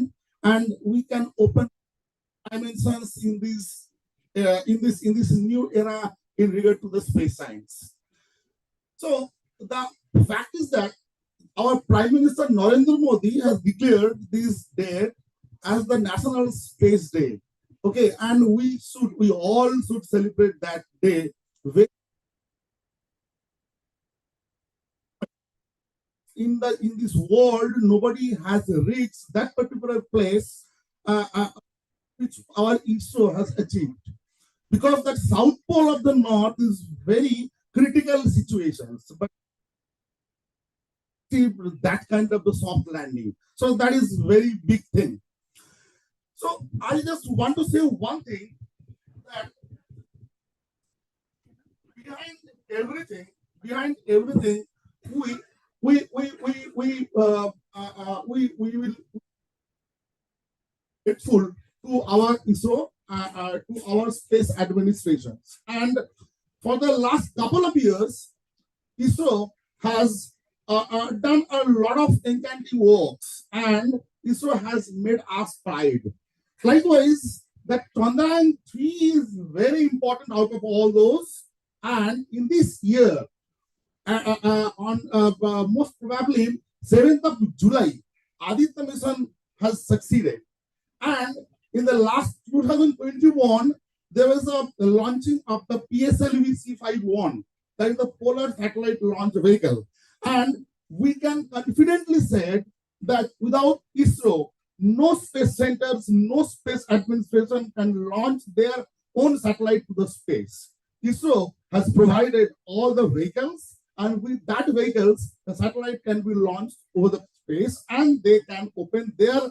and we can open dimensions in this new era in regard to the space science. So the fact is that our Prime Minister Narendra Modi has declared this day as the National Space Day. Okay, and we all should celebrate that day. In this world, nobody has reached that particular place which our ISRO has achieved, because that south pole of the north is very critical situations, but that kind of the soft landing. So that is very big thing. So I just want to say one thing, that behind everything, we will grateful to our ISRO, to our space administrations, and for the last couple of years, ISRO has done a lot of enchanting works, and ISRO has made us pride. Likewise, that Chandrayaan 3 is very important out of all those, and in this year, on most probably 7th of July, Aditya mission has succeeded, and in the last 2021, there was a launching of the PSLV C51, that is the Polar Satellite Launch Vehicle, and we can confidently say that without ISRO, no space centers, no space administration can launch their own satellite to the space. ISRO has provided all the vehicles, and with that vehicles, the satellite can be launched over the space, and they can open their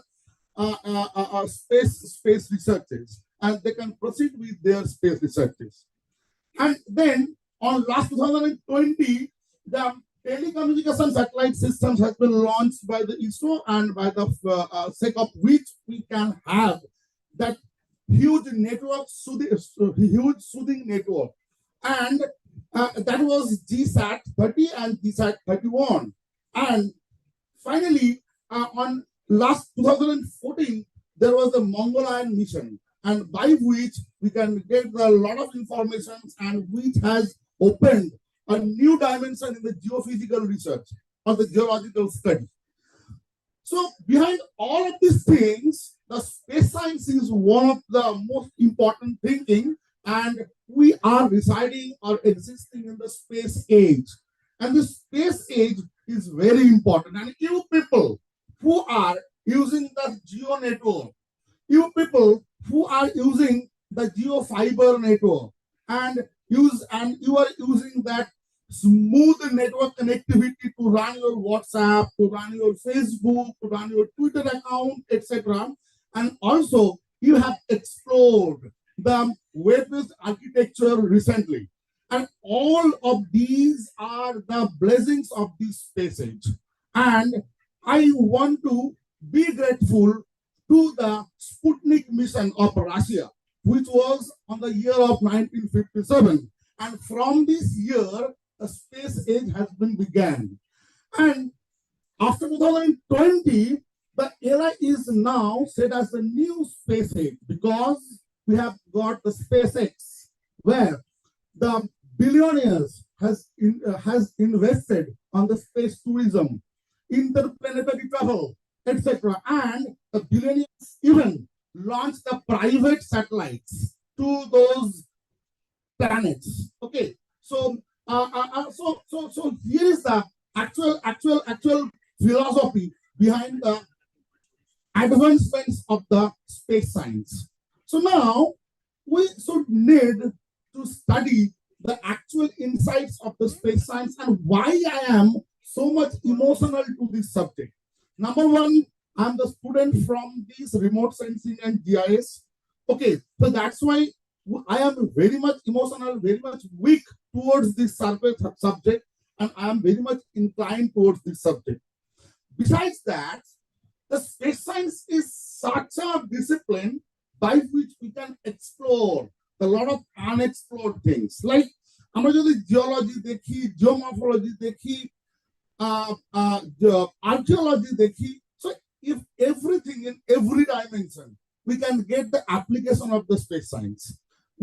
space researches, and they can proceed with their space researches. And then on last 2020, the telecommunication satellite systems has been launched by the ISRO, and by the sake of which we can have that huge network, huge soothing network, and that was GSAT 30 and GSAT 31. And finally, on last 2014, there was the Mongolian mission, and by which we can get a lot of information and which has opened a new dimension in the geophysical research or the geological study. So behind all of these things, the space science is one of the most important thinking, and we are residing or existing in the space age. And the space age is very important. And you people who are using the geo network, you people who are using the geo fiber network, and you are using that smooth network connectivity to run your WhatsApp, to run your Facebook, to run your Twitter account, etc. And also you have explored the web-based architecture recently. And all of these are the blessings of this space age. And I want to be grateful to the Sputnik mission of Russia, which was on the year of 1957. And from this year, the space age has been began. And after 2020, the era is now set as the new space age because we have got the SpaceX, where the billionaires has invested on the space tourism, interplanetary travel, etc. And the billionaires even launched the private satellites to those planets. Okay, so so here is the actual philosophy behind the advancements of the space science. So now we should need to study the actual insights of the space science and why I am so much emotional to this subject. Number one, I'm the student from this remote sensing and GIS. Okay, so that's why I am very much emotional, very much weak towards this subject, and I am very much inclined towards this subject. Besides that, the space science is such a discipline by which we can explore a lot of unexplored things. Like আমরা যদি geology দেখি, জিওমর্ফোলজি দেখি, archaeology দেখি, so if everything in every dimension, we can get the application of the space science.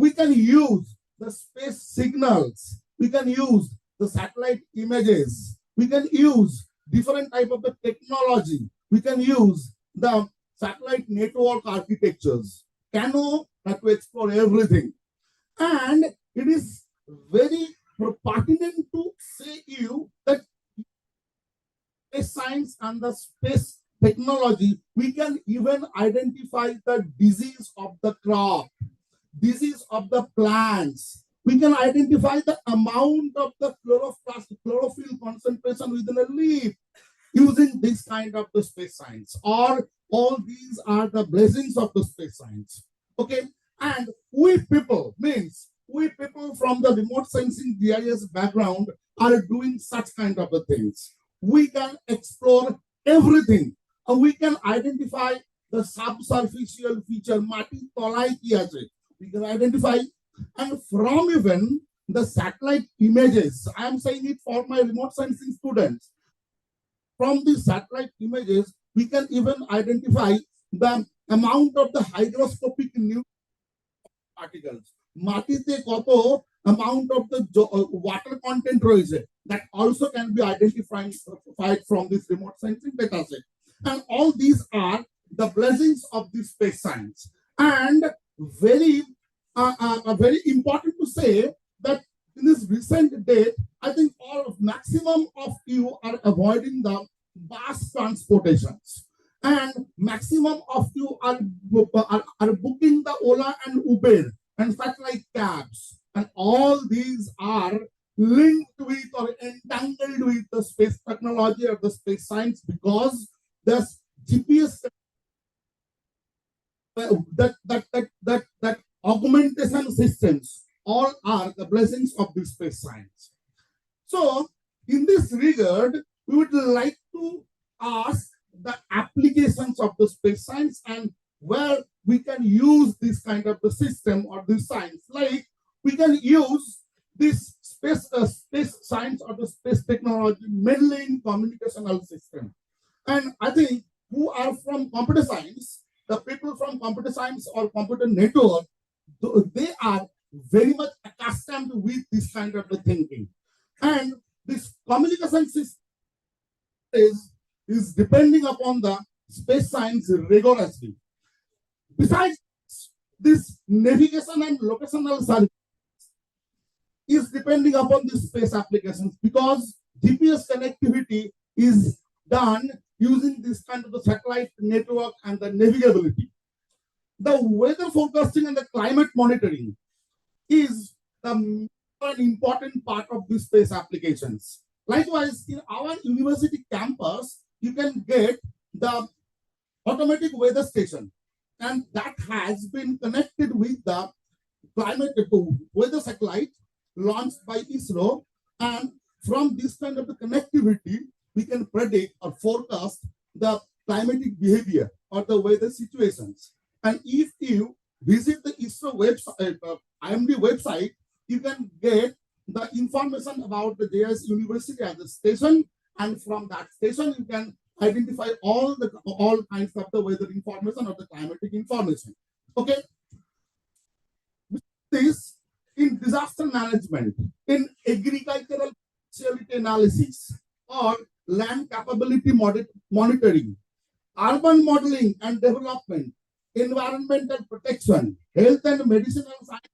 We can use the space signals, we can use the satellite images, we can use different type of the technology, we can use the satellite network architectures, to explore everything. And it is very pertinent to say you that space science and the space technology, we can even identify the disease of the crop, disease of the plants. We can identify the amount of the chlorophyll concentration within a leaf using this kind of the space science. Or all these are the blessings of the space science. Okay, and we people from the remote sensing GIS background are doing such kind of things. We can explore everything, and we can identify the subsurficial feature, mati tolai ki ache. We can identify, and from even the satellite images, I am saying it for my remote sensing students. From the satellite images, we can even identify the amount of the hygroscopic particles. Matite koto amount of the water content roise, that also can be identified from this remote sensing data set. And all these are the blessings of this space science. And very important to say that in this recent date, I think maximum of you are avoiding the bus transportations, and maximum of you are booking the Ola and Uber and such like cabs, and all these are linked with or entangled with the space technology or the space science, because the GPS that augmentation systems all are the blessings of the space science. So in this regard, we would like to ask the applications of the space science and where we can use this kind of the system or the science. Like we can use this space science or the space technology mainly in communicational system. And I think who are from computer science, the people from computer science or computer network, they are very much accustomed with this kind of the thinking. And this communication system is depending upon the space science rigorously. Besides, this navigation and locational service is depending upon the space applications, because GPS connectivity is done using this kind of the satellite network and the navigability. The weather forecasting and the climate monitoring is an important part of these space applications. Likewise, in our university campus, you can get the automatic weather station, and that has been connected with the climate weather satellite launched by ISRO. And from this kind of the connectivity, we can predict or forecast the climatic behavior or the weather situations. And if you visit the ISRO website, IMD website, you can get the information about the JIS University as a station, and from that station you can identify all kinds of the weather information or the climatic information. Okay. This in disaster management, in agricultural specialty analysis, or land capability monitoring, urban modeling and development, environmental protection, health and medicinal science,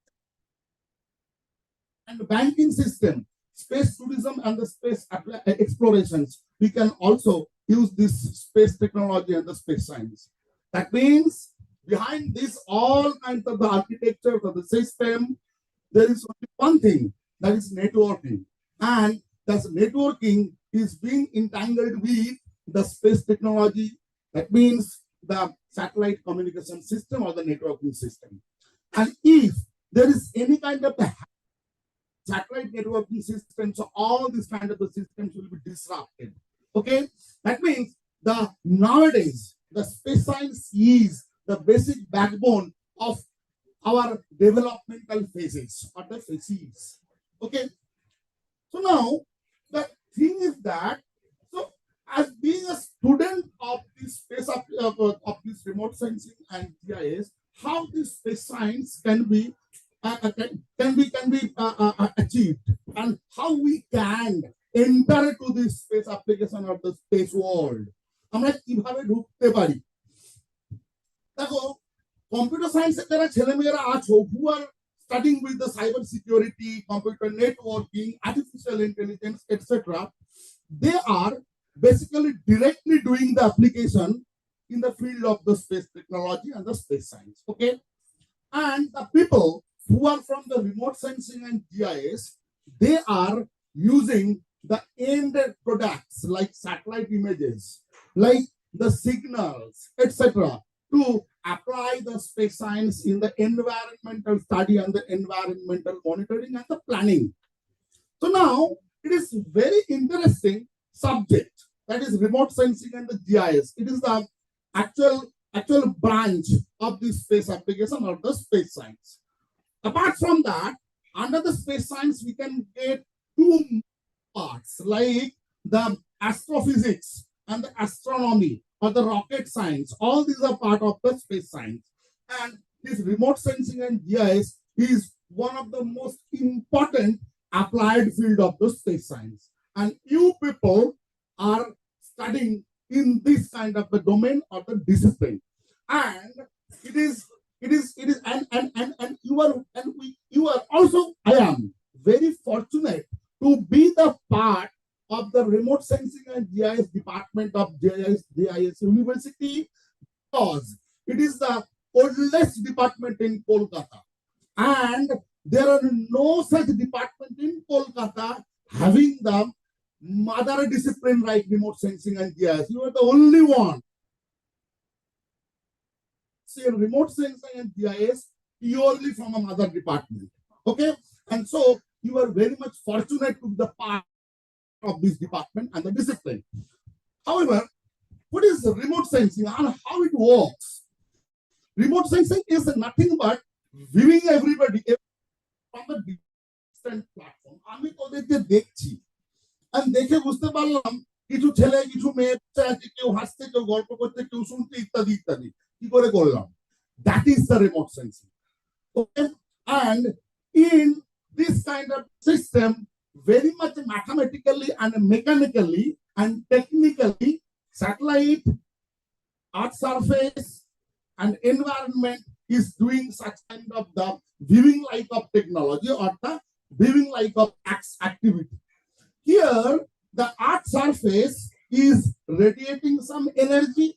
and banking system, space tourism and the space explorations. We can also use this space technology and the space science. That means behind this all kinds of the architecture of the system, there is only one thing, that is networking. And that networking is being entangled with the space technology. That means the satellite communication system or the networking system. And if there is any kind of the satellite networking system, so all these kind of the systems will be disrupted. Okay, that means nowadays the space science is the basic backbone of our developmental phases or the phases. Okay, so now the thing is that, so as being a student of this space of this remote sensing and GIS, how this space science can be achieved, and how we can enter to this space application of the space world. আমরা কিভাবে ঢুকতে পারি? দেখো, computer সায়েন্সের যারা ছেলেমেয়েরা আছো, who are studying with the cyber security, computer networking, artificial intelligence, etc., they are basically directly doing the application in the field of the space technology and the space science. Okay, and the people who are from the remote sensing and GIS, they are using the end products like satellite images, like the signals, etc., to apply the space science in the environmental study and the environmental monitoring and the planning. So now it is very interesting subject, that is remote sensing and the GIS. It is the actual branch of the space application or the space science. Apart from that, under the space science, we can get two parts like the astrophysics and the astronomy or the rocket science. All these are part of the space science. And this remote sensing and GIS is one of the most important applied field of the space science. And you people are studying in this kind of the domain or the discipline. And you are also, I am very fortunate to be the part of the remote sensing and GIS department of JIS University, because it is the oldest department in Kolkata, and there are no such department in Kolkata having the mother discipline like remote sensing and GIS. You are the only one. Say remote sensing and GIS purely from a mother department. Okay, and so you are very much fortunate to be the part of this department and the discipline. However, what is remote sensing and how it works? Remote sensing is nothing but viewing everybody from the different platform. আমি তোদেরকে দেখছি, and দেখে বুঝতে পারলাম কিছু ছেলে কিছু মেয়ে আছে, কেউ হাসছে, কেউ গল্প করতে, কেউ শুনতে, ইত্যাদি ইত্যাদি। কি করে করলাম? That is the remote sensing. Okay, and in this kind of system, very much mathematically and mechanically and technically, satellite, earth surface and environment is doing such kind of the viewing light of technology or the viewing light of activity. Here, the earth surface is radiating some energy,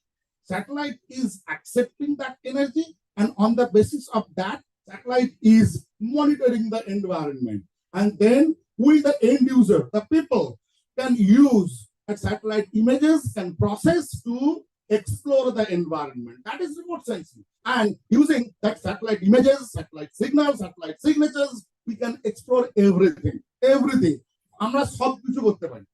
satellite is accepting that energy, and on the basis of that, satellite is monitoring the environment. And then we, the end user, the people, can use satellite images, can process to explore the environment. That is remote sensing. And using that satellite images, satellite signals, satellite signatures, we can explore everything. Everything. আমরা সব কিছু করতে পারি।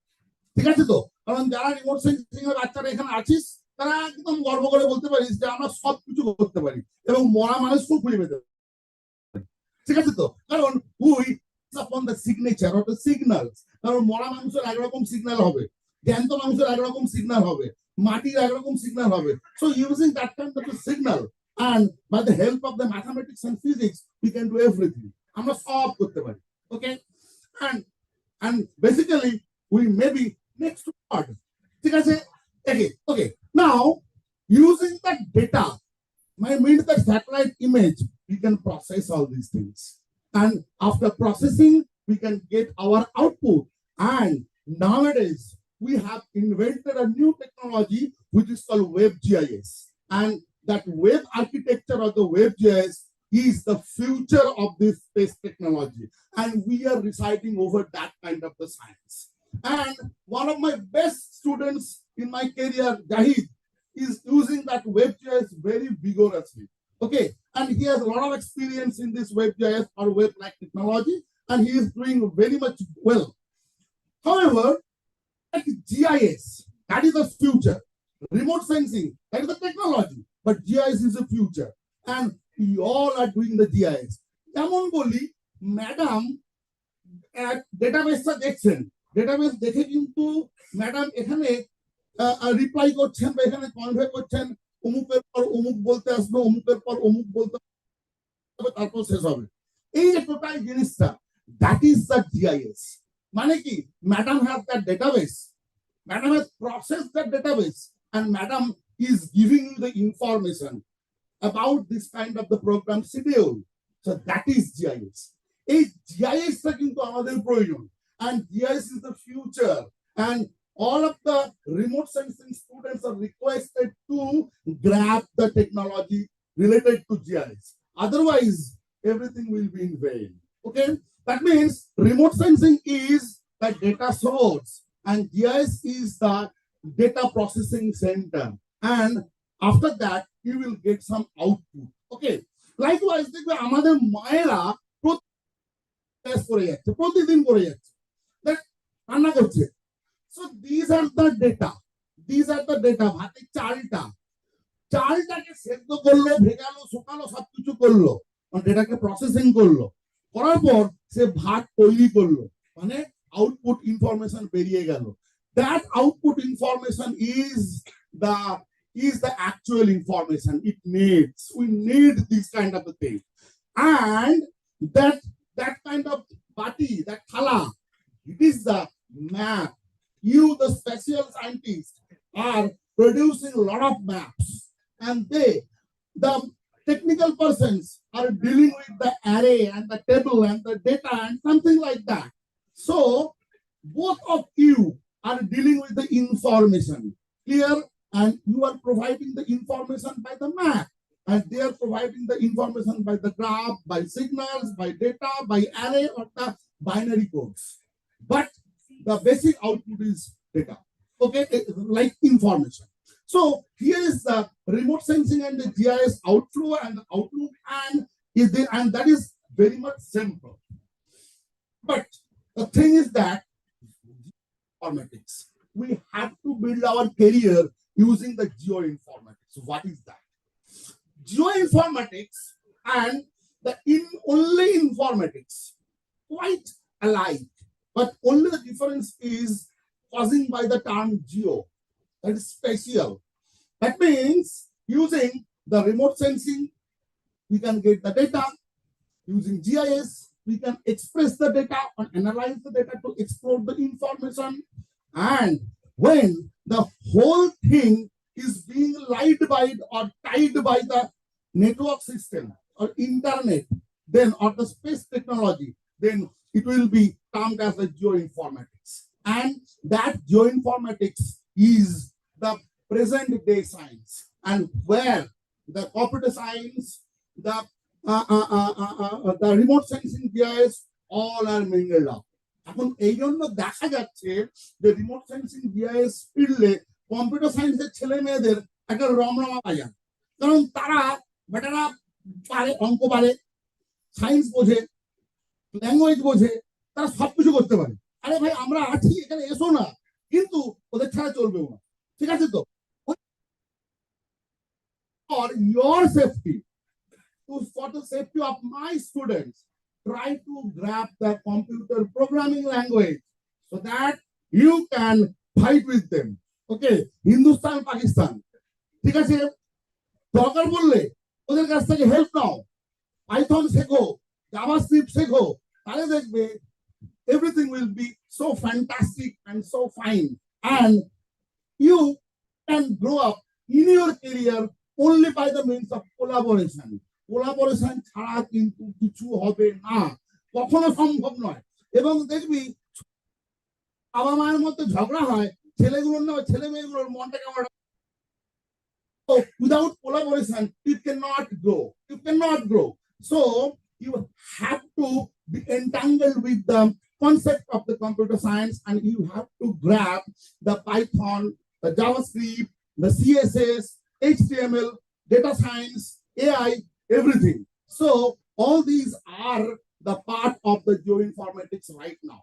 ঠিক আছে তো? কারণ যারা রিমোট সেন্সিং এর বাচ্চারা এখানে আছিস, তারা একদম গর্ব করে বলতে পারিস যে আমরা সব কিছু করতে পারি এবং মরা মানুষকেও খুঁজে পেতে পারি। ঠিক আছে তো? কারণ we upon the signature or the signals. কারণ মরা মানুষের একরকম সিগন্যাল হবে, জ্ঞান্ত মানুষের একরকম সিগন্যাল হবে, মাটির একরকম সিগন্যাল হবে। So using that kind of a signal and by the help of the mathematics and physics, we can do everything. আমরা সব করতে পারি। Okay, and basically we may be next to God. ঠিক আছে? Okay. Now using that data, means the satellite image, we can process all these things. And after processing, we can get our output. And nowadays, we have invented a new technology which is called WebGIS. And that web architecture of the WebGIS is the future of this space technology. And we are reciting over that kind of the science. And one of my best students in my career, Jahid, is using that WebGIS very vigorously. Okay, and he has a lot of experience in this WebGIS or web-like technology, and he is doing very much well. However, that GIS, that is the future. Remote sensing, that is the technology, but GIS is the future, and we all are doing the GIS. যেমন বলি, madam ডেটাবেসটা দেখছেন, database দেখে কিন্তু madam এখানে reply করছেন বা এখানে convey করছেন, অমুকের পর অমুক বলতে আসবে, অমুকের পর অমুক বলতে হবে, তারপর শেষ হবে। এই যে টোটাল জিনিসটা, দ্যাট ইজ দ্য জিআইএস। মানে কি, madam have that database, madam has process that database, and madam is giving you the information about this kind of the program schedule. So that is GIS. এই জিআইএসটা কিন্তু আমাদের প্রয়োজন, and GIS is the future, and all of the remote sensing students are requested to grab the technology related to GIS. Otherwise, everything will be in vain. Okay, that means remote sensing is the data source, and GIS is the data processing center. And after that, you will get some output. Okay, likewise, দেখবে আমাদের মায়েরা প্রতিদিন করে যাচ্ছে, রান্না করছে। So these are the data. ভাতের চালটাকে সেদ্ধ করলো, ভেজালো, শুকালো, সবকিছু করলো, ডেটাকে প্রসেসিং করলো, করার পর সে ভাত তৈরি করলো, মানে আউটপুট ইনফরমেশন বেরিয়ে গেল। That output information is the actual information it needs. We need this kind of a thing, and that kind of bati, that thala, it is the map. You, the special scientists, are producing a lot of maps, and the technical persons, are dealing with the array and the table and the data and something like that. So both of you are dealing with the information, clear? And you are providing the information by the map, and they are providing the information by the graph, by signals, by data, by array, or the binary codes. But the basic output is data, okay, like information. So here is the remote sensing and the GIS outflow and the outlook, and that is very much simple. But the thing is that informatics, we have to build our career using the geoinformatics. What is that? Geoinformatics and the only informatics quite alike, but only the difference is causing by the term geo, that is spatial. That means using the remote sensing, we can get the data. Using GIS, we can express the data and analyze the data to explore the information. And when the whole thing is being lied by or tied by the network system or internet, then or the space technology, then it will be termed as the geoinformatics. And that geoinformatics is the present day science, and where the computer science, the remote sensing GIS, all are mingled up. এখন এই জন্য দেখা যাচ্ছে যে remote sensing GIS ফিল্ডে computer সায়েন্সের ছেলে মেয়েদের একটা রমরমা বাজার, কারণ তারা বেটারা পারে, অঙ্ক পারে, সায়েন্স বোঝে, ল্যাঙ্গুয়েজ বোঝে, তারা সবকিছু করতে পারে। আরে ভাই আমরা আছি এখানে, এসো না, কিন্তু ওদের ছাড়া চলবেও না। ঠিক আছে তো? For your safety, for the safety of my students, try to grab the computer programming language so that you can fight with them. Okay, Hindustan, Pakistan. ঠিক আছে, দরকার বললে ওদের কাছ থেকে হেল্প নাও, পাইথন শেখো, জাভাস্ক্রিপ্ট শেখো, তাহলে দেখবে everything will be so fantastic and so fine, and you can grow up in your career only by the means of collaboration. Collaboration ছাড়া কিন্তু কিছু হবে না, কখনো সম্ভব নয়। এবং দেখবি বাবা মায়ের মধ্যে ঝগড়া হয়, ছেলেগুলোর না ছেলে মেয়েগুলোর মনটা কেমন। Without collaboration, it cannot grow. You cannot grow. So you have to be entangled with the concept of the computer science, and you have to grab the Python, the JavaScript, the CSS, HTML, data science, AI, everything. So all these are the part of the geoinformatics right now.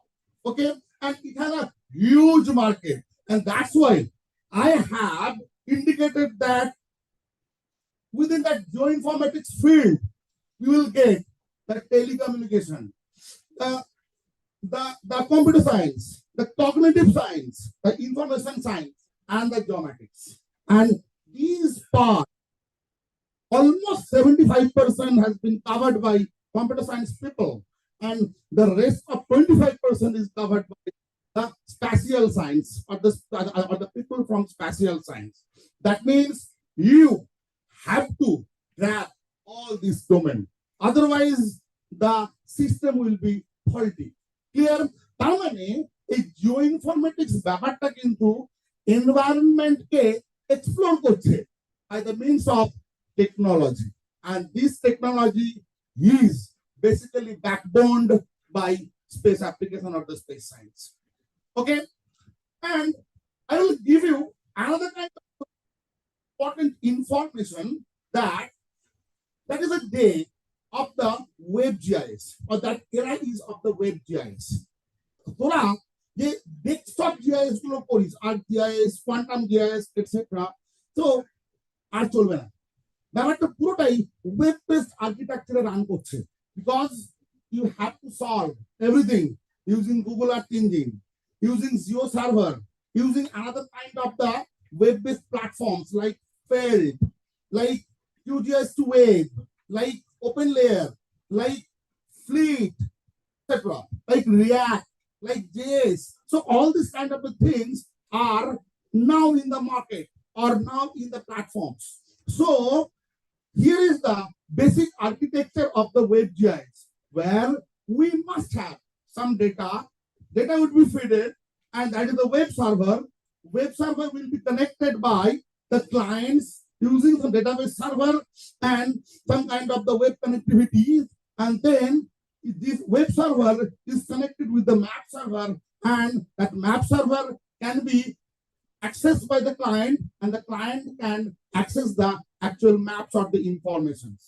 Okay, and it has a huge market, and that's why I have indicated that within that geoinformatics field, you will get the telecommunication, the computer science, the cognitive science, the information science, and the geomatics. And these parts, almost 75% has been covered by computer science people, and the rest of 25% is covered by the spatial science, or the people from spatial science. That means you have to grab all this domain, otherwise the system will be faulty. Clear? তার মানে এই geoinformatics ব্যাপারটা কিন্তু এনভায়রনমেন্টকে explore করছে by the means of technology, and this technology is basically backboned by space application or the space science. Okay, and I will give you another kind of important information, that is a day of the web GIS, or that era is of the web GIS. তোরা যে desktop GIS গুলো করিস, ArcGIS, quantum GIS, etcetera, তো আর চলবে না। ব্যাপারটা পুরোটাই web based আর্কিটেকচারে রান করছে, because you have to solve everything using Google Earth engine, using geo server, using another kind of the web based platforms like field, like QGIS to web, like OpenLayer, like Fleet, etc., like React, like JS. So all these kind of things are now in the market or now in the platforms. So here is the basic architecture of the web GIS, where we must have some data. Data would be fed, and that is the web server. Web server will be connected by the clients using some database server and some kind of the web connectivity. And then this web server is connected with the map server, and that map server can be accessed by the client, and the client can access the actual maps or the informations.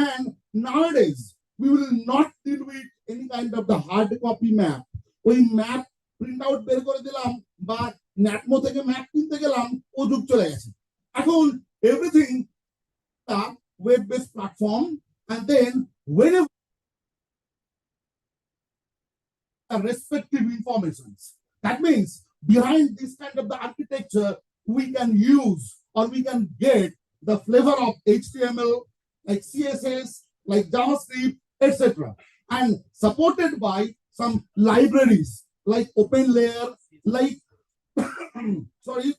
And nowadays, we will not deal with any kind of the hard copy map. We map print out বের করে দিলাম, বা ন্যাটমো থেকে map কিনতে গেলাম, ও যুগ চলে গেছে। এখন everything the web-based platform, and then whenever the respective informations, that means behind this kind of the architecture, we can use or we can get the flavor of HTML, like CSS, like JavaScript, etc. And supported by some libraries like OpenLayer, like sorry,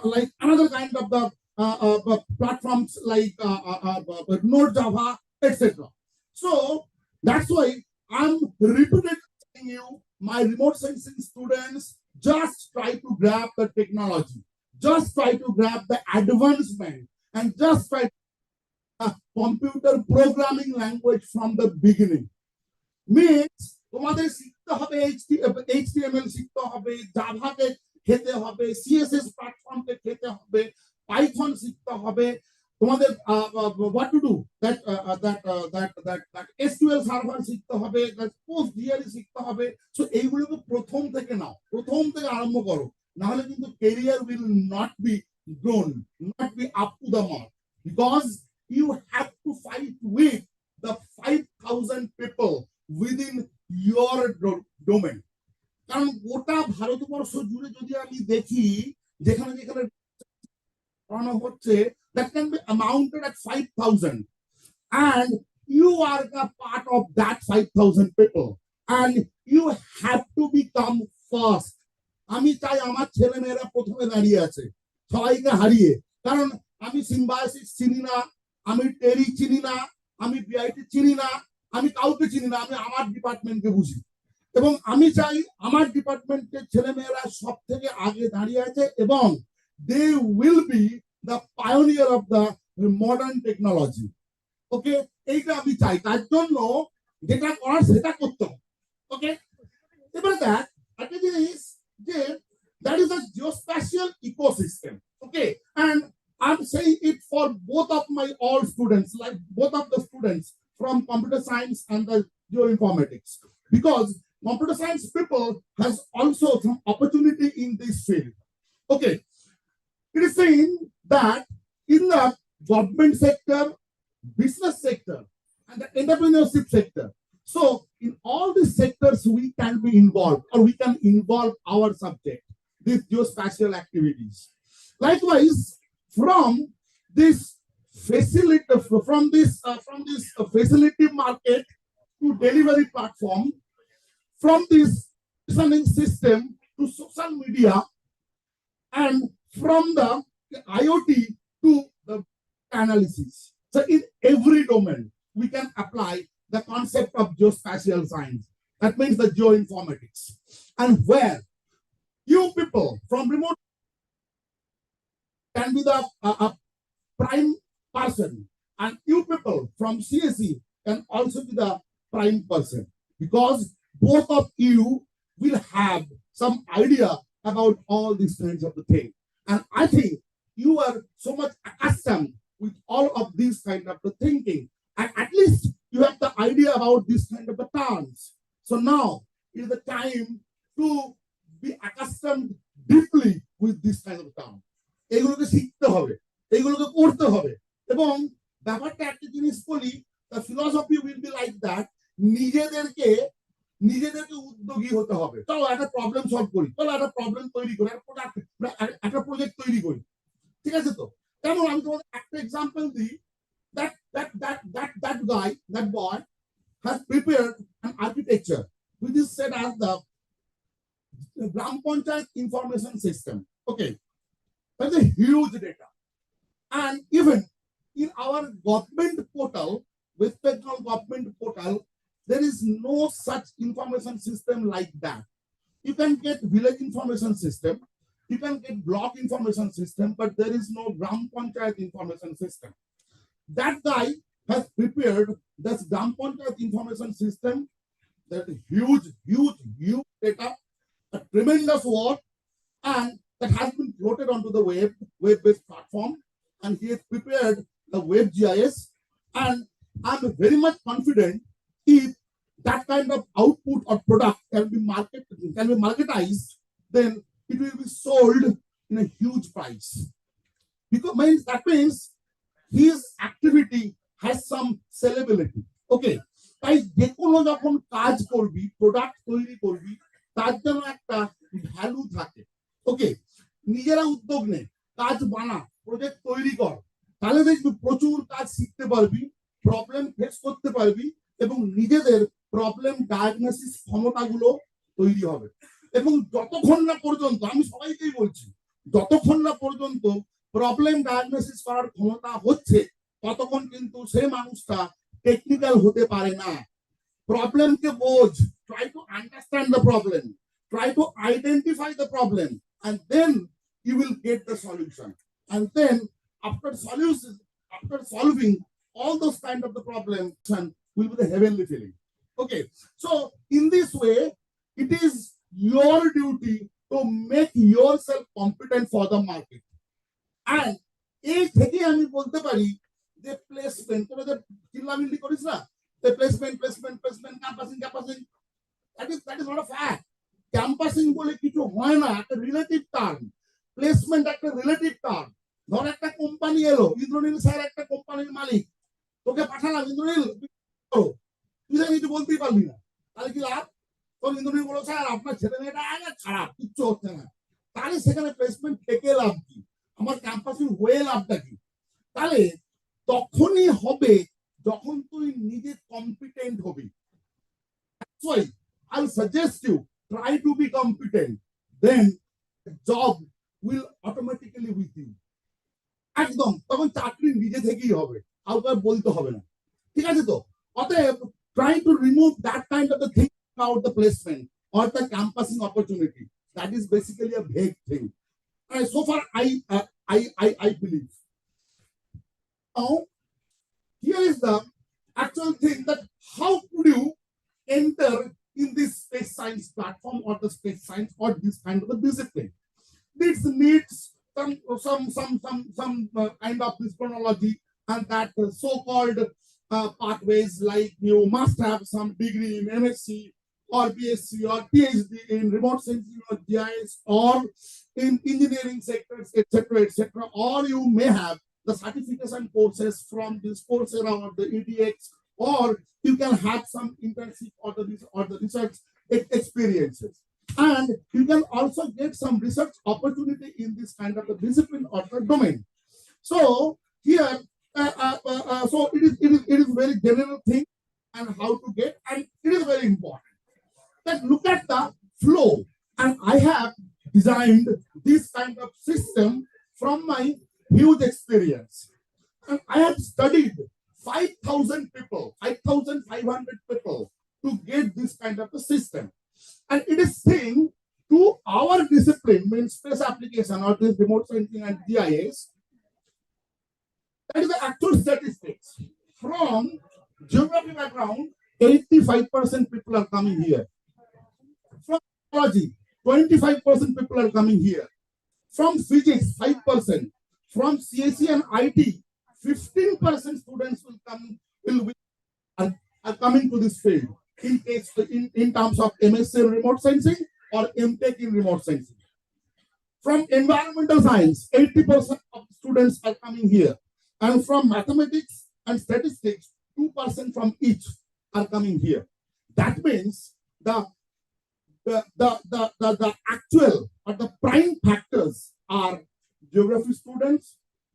like another kind of the platforms like Node Java, etc. So that's why I'm repeatedly telling you, my remote sensing students, just try to grab the technology, just try to grab the advancement, and just try computer programming language from the beginning. Means তোমাদের শিখতে হবে HTML শিখতে হবে, জাভাকে খেতে হবে, CSS প্ল্যাটফর্মকে খেতে হবে, Python শিখতে হবে, তোমাদের what to do that SQL server শিখতে হবে, that PostgreSQL শিখতে হবে। সো এইগুলোকে প্রথম থেকে নাও, প্রথম থেকে আরম্ভ করো, না হলে কিন্তু career will not be grown, not be up to the mark, because you have to fight with the 5,000 people within your domain. কারণ গোটা ভারতবর্ষ জুড়ে যদি আমি দেখি যেখানে যেখানে পড়ানো হচ্ছে, that can be amounted at 5,000, and you are a part of that 5,000 people, and you have to become first. আমি চাই আমার ছেলে মেয়েরা প্রথমে দাঁড়িয়ে আছে সবাইকে হারিয়ে, কারণ আমি সিম্বায়োসিস চিনি না, আমি টেরি চিনি না, আমি বিআইটি চিনি না, আমি কাউকে চিনি না, আমি আমার ডিপার্টমেন্টকে বুঝি, এবং আমি চাই আমার ডিপার্টমেন্টের ছেলেমেয়েরা সব থেকে আগে দাঁড়িয়ে আছে এবং they will be the pioneer of the modern technology. Okay, এইটা আমি চাই, তার জন্য যেটা করার সেটা করতে হবে। ওকে, এবার দেখ একটা জিনিস যে that is a geospatial ecosystem. Okay, and I'm saying it for both of my all students, like both of the students from computer science and the geoinformatics, because computer science people has also some opportunity in this field. Okay, it is saying that in the government sector, business sector, and the entrepreneurship sector, so in all these sectors we can be involved, or we can involve our subject, these geospatial activities. Likewise, from this facility, facility market to delivery platform, from this listening system to social media, and from the IoT to the analysis. So in every domain, we can apply the concept of geospatial science. That means the geoinformatics. And where you people from remote can be the prime person, and you people from CSE can also be the prime person, because both of you will have some idea about all these kinds of the thing. And I think you are so much accustomed with all of these kind of the thinking, and at least you have the idea about this kind of the terms. So now is the time to be accustomed deeply with this kind of term. এগুলোকে শিখতে হবে, এগুলোকে করতে হবে, এবং ব্যাপারটা একটা জিনিস বলি, the philosophy will be like that, নিজেদেরকে উদ্যোগী হতে হবে। চলো একটা প্রবলেম সলভ করি, চলো একটা প্রবলেম তৈরি করি, একটা প্রজেক্ট তৈরি করি, ঠিক আছে? তো তেমন আমি তোমাদের একটা এক্সাম্পল দিই, that guy, that boy has prepared an architecture which is said as the Gram Panchayat information system. Okay, that's a huge data, and even in our government portal, West Bengal government portal, there is no such information system like that. You can get village information system, you can get block information system, but there is no Gram Panchayat information system. That guy has prepared this Gram Panchayat information system, that huge data, a tremendous work, and that has been floated onto the web-based platform, and he has prepared the web GIS, and I'm very much confident if that kind of output or product can be marketized, then it will be sold in a huge price. Because that means his activity has some sellability. Okay, তাই যে কোনো যখন কাজ করবি, product তৈরি করবি, তার জন্য একটা ভ্যালু থাকে। ওকে, নিজেরা উদ্যোগ নে, কাজ বানা, প্রজেক্ট তৈরি কর, তাহলে দেখবি প্রচুর কাজ শিখতে পারবি, প্রবলেম ফেস করতে পারবি এবং নিজেদের প্রবলেম ডায়াগনোসিস ক্ষমতাগুলো তৈরি হবে। এবং যতক্ষণ না পর্যন্ত, আমি সবাইকেই বলছি, যতক্ষণ না পর্যন্ত প্রবলেম ডায়াগনোসিস করার ক্ষমতা হচ্ছে ততক্ষণ কিন্তু সেই মানুষটা টেকনিক্যাল হতে পারে না। প্রবলেমকে বোঝ, try to understand the problem, try to identify the problem, and then you will get the solution. And then after solution, after solving all those kind of the problems, will be the heavenly feeling. Okay, so in this way, it is your duty to make yourself competent for the market. And এই থেকে আমি বলতে পারি যে placement, তোরা যে চিল্লামিল্লি করিস না, the placement, campusing, that is not a fact. Campusing বলে কিছু হয় না, একটা রিলেটিভ টার্ম। প্লেসমেন্ট একটা রিলেটিভ টার্ম। ধর একটা কোম্পানি এলো, ইন্দ্রনীল স্যার একটা কোম্পানির মালিক, তোকে পাঠালাম ইন্দ্রনীল করো, তুই জানি কিছু বলতেই পারবি না, তাহলে কি লাভ? তোর ইন্দ্রনীল বলো স্যার আপনার ছেলে মেয়েটা খারাপ, কিচ্ছু হচ্ছে না, তাহলে সেখানে প্লেসমেন্ট থেকে লাভ কি? আমার ক্যাম্পাসিং হয়ে লাভটা কি? তাহলে তখনই হবে যখন তুই নিজে competent hobby. That's why I'll suggest you try to be competent, then the job will automatically with you. একদম তখন চাকরি নিজে থেকেই হবে, কাউকে বলতে হবে না। ঠিক আছে তো? অতএব try to remove that kind of the thing about the placement or the campusing opportunity. That is basically a vague thing. So far I believe. Now here is the actual thing, that how could you enter in this space science platform or the space science or this kind of a discipline. This needs some kind of this chronology, and that so-called pathways, like you must have some degree in MSc or BSc or PhD in remote sensing or GIS or in engineering sectors, etc., or you may have the certification courses from this Coursera or the EDX, or you can have some internship or the research experiences, and you can also get some research opportunity in this kind of a discipline or the domain. So here, so it is very general thing and how to get, and it is very important that look at the flow, and I have designed this kind of system from my huge experience, and I have studied 5,000 people, 5,500 people to get this kind of a system. And it is saying to our discipline, means space application or this remote sensing and GIS, that is the actual statistics. From geography background, 85% people are coming here. From biology, 25% people are coming here. From physics, 5%. From CSE and IT, 15% students are coming to this field in terms of MSc in remote sensing or MTech in remote sensing. From environmental science, 80% of students are coming here, and from mathematics and statistics, 2% from each are coming here. That means the actual or the prime factors are geography students,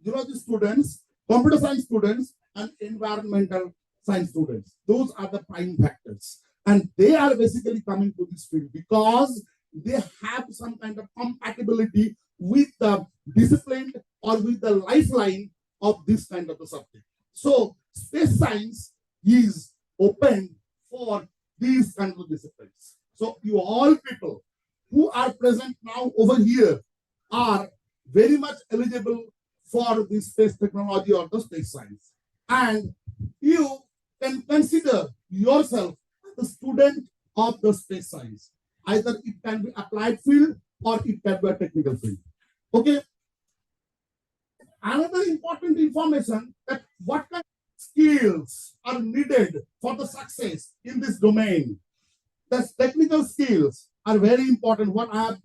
geology students, computer science students, and environmental science students. Those are the prime factors, and they are basically coming to this field because they have some kind of compatibility with the discipline or with the lifeline of this kind of a subject. So space science is open for these kinds of disciplines. So you all people who are present now over here are very much eligible for the space technology or the space science, and you can consider yourself the student of the space science. Either it can be applied field or it can be a technical field. Okay. Another important information, that what kind of skills are needed for the success in this domain. The technical skills are very important. What I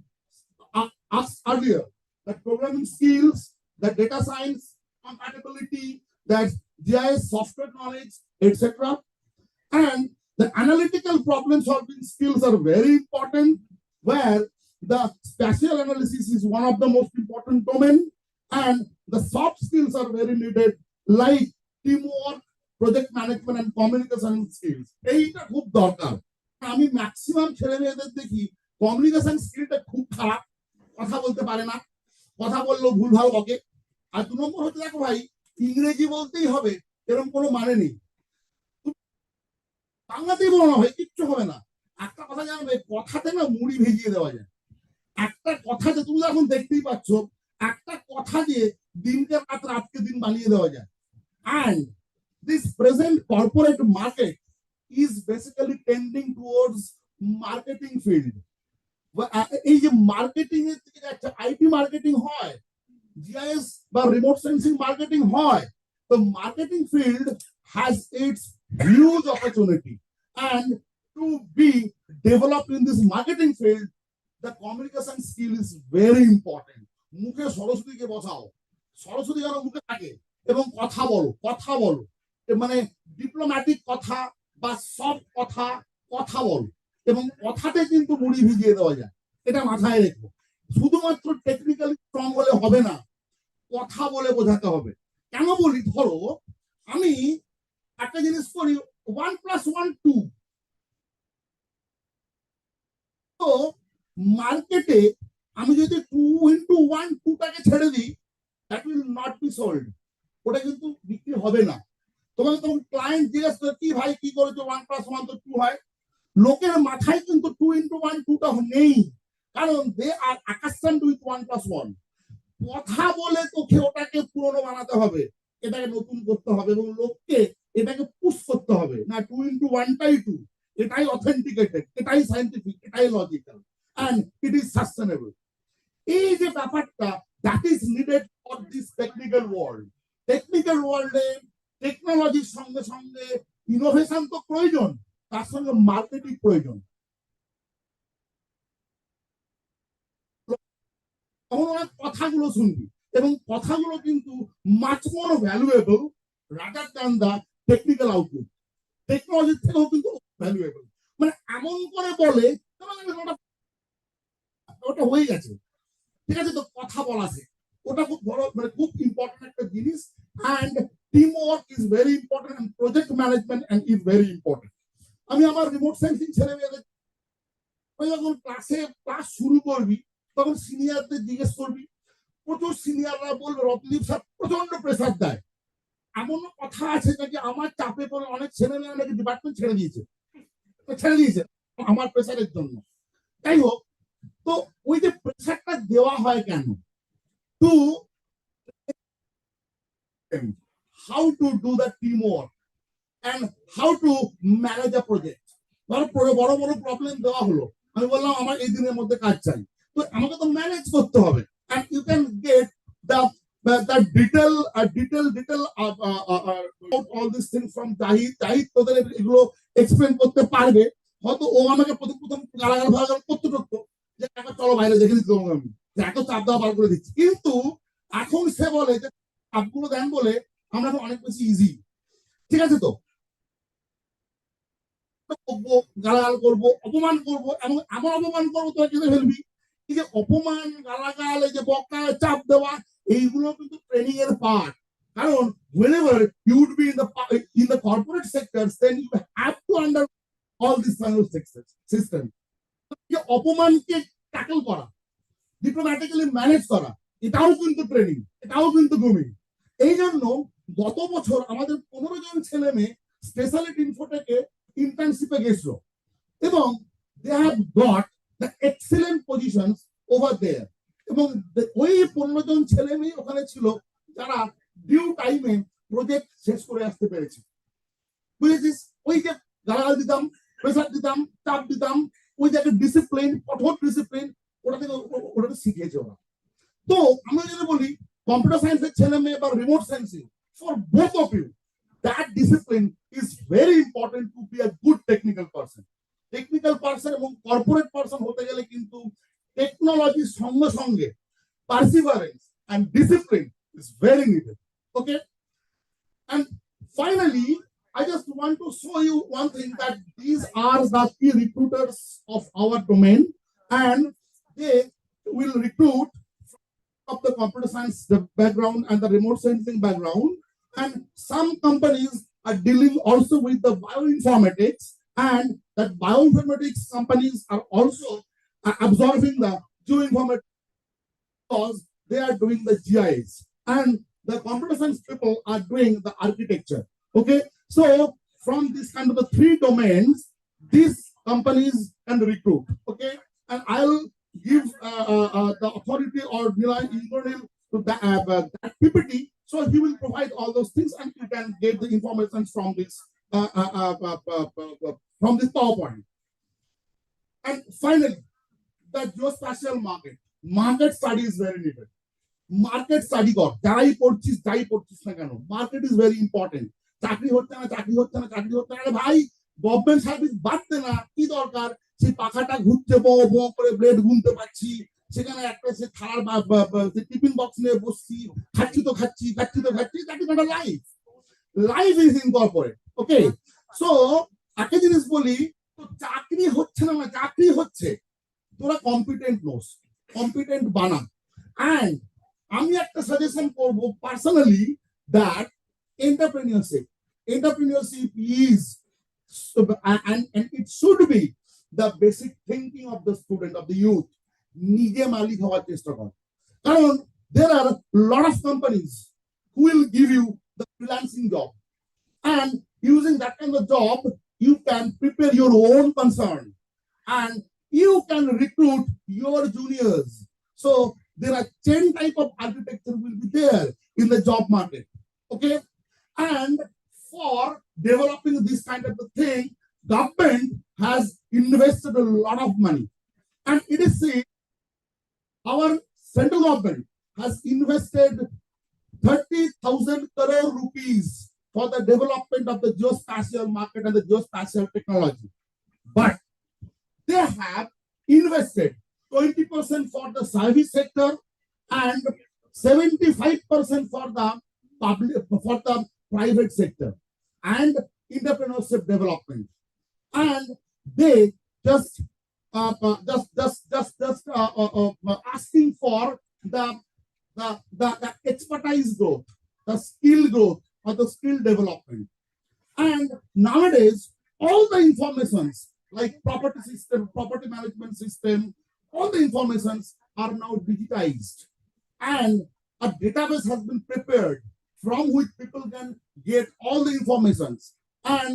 have asked earlier, the programming skills, the data science compatibility, that GIS software knowledge, etc. And the analytical problem solving skills are very important. where the spatial analysis is one of the most important domain, and the soft skills are very needed, like teamwork, project management, and communication skills. এইটা খুব দরকার। আমি maximum ছেলে মেয়েদের দেখি communication স্কিলটা খুব খারাপ, কথা বলতে পারে না, কথা বললেও ভুলভাল বকে। আর 2 নম্বর হচ্ছে, দেখো ভাই, ইংরেজি বলতেই হবে এরকম কোনো মানে নেই, বাংলাতেই বলো না ভাই, কিচ্ছু হবে না। একটা কথা জানবে, কথাতে না মুড়ি ভিজিয়ে দেওয়া যায়। একটা কথাতে, তুমি এখন দেখতেই পাচ্ছ, একটা কথা দিয়ে দিনকে রাত, রাতকে দিন বানিয়ে দেওয়া যায়। And this present corporate market is basically tending towards marketing field. এই যে মার্কেটিং এর দিকে যাচ্ছে, আইটি মার্কেটিং হয়, জিআইএস বা রিমোট সেন্সিং মার্কেটিং হয়, তো marketing field has its huge opportunity, and to be developed in this marketing field, the communication skill is very important. মুখে সরস্বতীকে বসাও, সরস্বতী যেন মুখে থাকে এবং কথা বলো, কথা বলো, মানে ডিপ্লোম্যাটিক কথা বা সফট কথা, কথা বলো, এবং কথাতে কিন্তু মুড়ি ভিজিয়ে দেওয়া যায়। এটা মাথায় রেখো। শুধুমাত্র টেকনিক্যালি স্ট্রং হলে হবে না, কথা বলে বোঝাতে হবে। কেন বলি, ধরো আমি একটা জিনিস করি, 1+1 2, তো মার্কেটে আমি যদি 2x1 2টাকে ছেড়ে দিই, that will not be sold, ওটা কিন্তু বিক্রি হবে না। তোমাকে তখন ক্লায়েন্ট জিজ্ঞেস করে, কি ভাই কি করেছো, 1+1 তো 2 হয়। লোকের মাথায় কিন্তু 2x1 2টা নেই, কারণ দে আর অ্যাকাস্টমড উইথ 1+1। কথা বলে তোকে ওটাকে পুরনো বানাতে হবে, এটাকে নতুন করতে হবে, এবং লোককে এটাকে পুশ করতে হবে, না 2x1টাই 2, এটাই অথেন্টিকেটেড, এটাই সায়েন্টিফিক, এটাই logical, and it is sustainable. এই যে ব্যাপারটা, that is needed for this technical world. Technical ওয়ার্ল্ডে টেকনোলজির সঙ্গে সঙ্গে ইনোভেশন তো প্রয়োজন, তার সঙ্গে মার্কেটিং প্রয়োজন। তখন ওরা কথাগুলো শুনবি, এবং কথাগুলো কিন্তু much more valuable rather than the technical output. টেকনোলজির থেকেও কিন্তু ভ্যালুয়েবল, মানে এমন করে বলে ওটা হয়ে গেছে, ঠিক আছে, তো কথা বলা আছে, ওটা খুব বড়, মানে খুব ইম্পর্টেন্ট একটা জিনিস। And team work is very important, and project management and is very important. আমি আমার রিমোট সেন্সিং ছেলে মেয়েদের, যখন ক্লাস শুরু করবি, তখন সিনিয়রদের জিজ্ঞেস করবি, প্রচুর সিনিয়ররা বলবে রতনদীপ স্যার প্রচন্ড প্রেসার দেয়। এমন কথা আছে নাকি আমার চাপে পড়ে অনেক ছেলে মেয়েরা নাকি ডিপার্টমেন্ট ছেড়ে দিয়েছে আমার প্রেসারের জন্য। যাই হোক, তো ওই যে প্রেসারটা দেওয়া হয় কেন, to how to do the team work and how to manage a project. ধরো বড় বড় প্রবলেম দেওয়া হলো, আমি বললাম আমার এই দিনের মধ্যে কাজ চাই, তো আমাকে তো ম্যানেজ করতে হবে। and you can get the detail all these things from Jahid তোদের এগুলো এক্সপ্লেন করতে পারবে। হয়তো ও আমাকে প্রথম গালাগাল ভাগাগাল করতে করতো, যে চলো বাইরে দেখে দিতে হবে, আমি এত চাপ দেওয়া বার করে দিচ্ছি, কিন্তু এখন সে বলে যে চাপগুলো দেন বলে আমরা অনেক বেশি ইজি। ঠিক আছে, তো করবো, গালাগাল করবো, অপমান করবো, এবং এমন অপমান করবো তোরা কেঁদে ফেলবি। এই যে অপমান, গালাগাল, এই যে বকা, চাপ দেওয়া, এইগুলো কিন্তু ট্রেনিং এর পার্ট। কারণ whenever you would be in the corporate sectors, then you have to under all these kind of system. যে অপমানকে ট্যাকল করা, ডিপ্লোম্যাটিক্যালি ম্যানেজ করা, এটাও কিন্তু ট্রেনিং, এটাও কিন্তু গ্রুমিং। এই জন্য গত বছর আমাদের 15 জন ছেলে মেয়ে স্পেশালিটি ইনফোটেকে ইন্টার্নশিপে গেছিল, এবং they have got the excellent positions over there. এবং ওই 15 জন ছেলে মেয়ে ওখানে ছিল যারা ডিউ টাইমে প্রজেক্ট শেষ করে আসতে পেরেছে। বুঝেছিস? ওই যে গালাগাল দিতাম, প্রেসার দিতাম, চাপ দিতাম, ওই যে একটা ডিসিপ্লিন, কঠোর ডিসিপ্লিন, ওটা শিখিয়েছে ওরা। তো আমি যদি বলি কম্পিউটার সায়েন্সের ছেলে মেয়ে বা remote sensing, for both of you, that discipline is very important to be a good technical person. Technical person এবং corporate person হতে গেলে কিন্তু টেকনোলজির সঙ্গে সঙ্গে perseverance and discipline is very needed. Okay, and finally I just want to show you one thing, that these are the key recruiters of our domain. and they will recruit of the computer science background and the remote sensing background. And some companies are dealing also with the bioinformatics, and that bioinformatics companies are also absorbing the geoinformatics because they are doing the GIS, and the computer science people are doing the architecture. Okay, so from this kind of the three domains, these companies can recruit. Okay, and I'll give the authority or internal to that PPT, so he will provide all those things, and you can get the information from this PowerPoint. And finally, the geospatial market study is very needed. Market study কর, যাই পড়ছিস না কেন, market is very important. চাকরি হচ্ছে না, ভাই government service বাড়তে না, কি দরকার সেই পাখাটা ঘুরছে, বো বো করে ব্লেড গুনতে পারছি, সেখানে একটা সে থালার টিফিন বক্স নিয়ে বসছি, খাচ্ছি তো খাচ্ছি, that is not a life. Life is in corporate. Okay, so একটা জিনিস বলি, তো চাকরি হচ্ছে না, চাকরি হচ্ছে, তোরা কম্পিটেন্ট নোস, কম্পিটেন্ট বানা। অ্যান্ড আমি একটা সাজেশন করব personally, that entrepreneurship is and it should be the basic thinking of the student, of the youth. নিজে মালিক হওয়ার চেষ্টা কর, কারণ there are a lot of companies who will give you the freelancing job, and using that kind of job you can prepare your own concern and you can recruit your juniors. So there are 10 type of architecture will be there in the job market. Okay, and for developing this kind of a thing, government has invested a lot of money, and it is seen our central government has invested 30,000 crore rupees for the development of the geospatial market and the geospatial technology, but they have invested 20% for the service sector and 75% for the public, for the private sector and entrepreneurship development. And they just asking for the expertise growth, the skill growth, or the skill development. And nowadays, all the informations like property system, property management system, all the informations are now digitized, and a database has been prepared from which people can get all the informations. And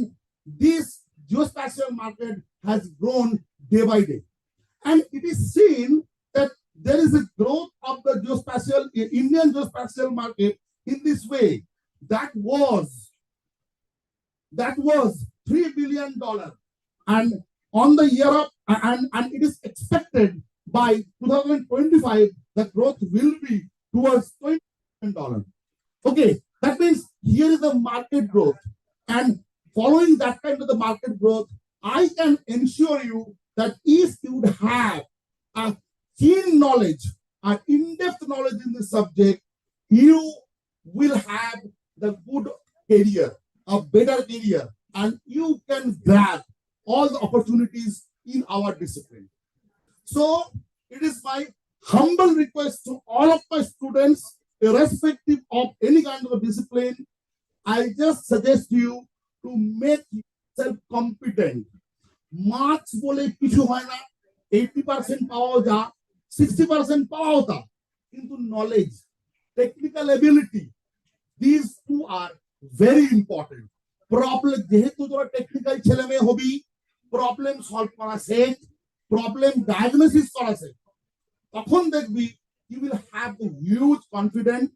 this geospatial market has grown day by day, and it is seen that there is a growth of the geospatial Indian geospatial market in this way. That was $3 billion, and on the year of and it is expected by 2025 the growth will be towards $20 billion. Okay, that means here is the market growth, and following that kind of the market growth, I can ensure you that if you would have a keen knowledge, an in-depth knowledge in this subject, you will have the good career, a better career, and you can grab all the opportunities in our discipline. So it is my humble request to all of my students, irrespective of any kind of a discipline, I just suggest you to make yourself competent. Marks bole kichu hoy na, 80% পাওয়া যা, 60% পাওয়াও তা, কিন্তু knowledge, technical ability, these two are very important. Problem যেহেতু তোরা technical ছেলে মেয়ে হবি, problem solve করা শেখ, প্রবলেম ডায়াগনোসিস করা শেখ, তখন দেখবি you will have the huge confidence,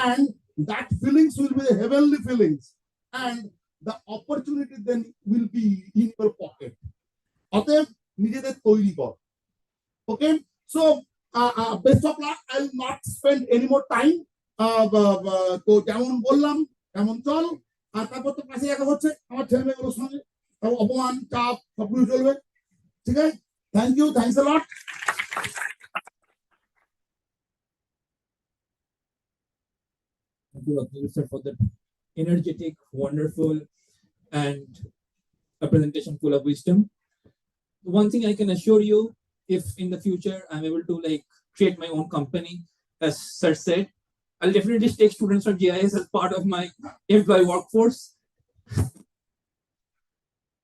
and that feelings will be the heavenly feelings, and the opportunity then will be in your pocket. অতএব নিজেদের তৈরি কর। Okay, so best of luck. I will not spend any more time. তো যেমন বললাম তেমন চল, আর তারপর তো কাছে দেখা হচ্ছে আমার ছেলে মেয়েগুলোর সঙ্গে, অপমান চাপ সবগুলো চলবে, ঠিক আছে? Thank you, thanks a lot. Thank you, sir, for that energetic, wonderful, and a presentation full of wisdom. One thing I can assure you if in the future I'm able to like create my own company, as sir said, I'll definitely take students from JIS as part of my employee workforce.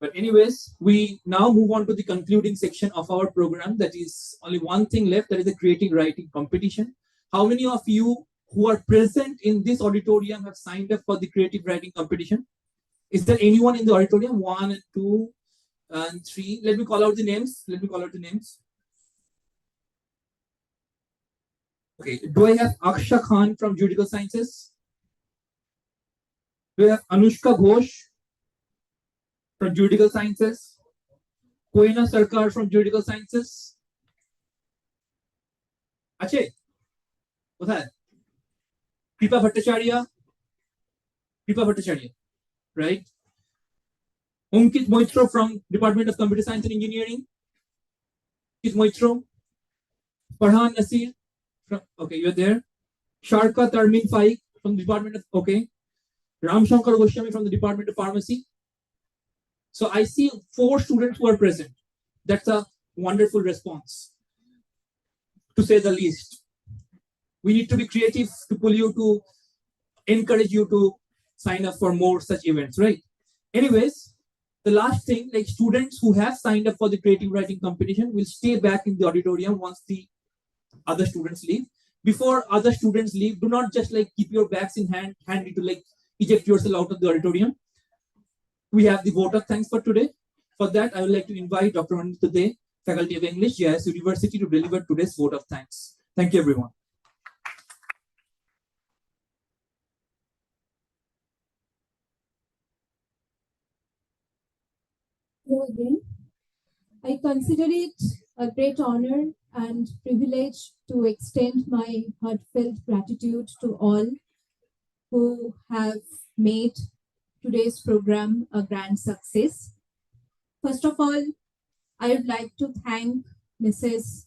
But anyways, we now move on to the concluding section of our program. That is only one thing left, that is the creative writing competition. How many of you who are present in this auditorium have signed up for the creative writing competition? Is there anyone in the auditorium? 1 and 2 and 3. Let me call out the names. Okay, do I have Aksha Khan from Juridical Sciences? Do I have Anushka Ghosh from Juridical Sciences? Koina Sarkar from Juridical Sciences? Ache, কোথায়? Kripa Bhattacharya, right? Ankit Moitro from Department of Computer Science and Engineering. Ankit Moitro. Farhan Nasir, okay, you're there. Sharka Tarmin Faik from the Department of, okay. Ram Shankar Goswami from the Department of Pharmacy. So I see 4 students who are present. That's a wonderful response, to say the least. We need to be creative to pull you to encourage you to sign up for more such events, right? Anyways, the last thing, like students who have signed up for the creative writing competition will stay back in the auditorium once the other students leave. Before other students leave, do not just like keep your bags in hand, handy to like eject yourself out of the auditorium. We have the vote of thanks for today. For that, I would like to invite Dr. Manit today, Faculty of English, JIS University, to deliver today's vote of thanks. Thank you, everyone. Hello again. I consider it a great honor and privilege to extend my heartfelt gratitude to all who have made today's program a grand success. First of all, I would like to thank Mrs.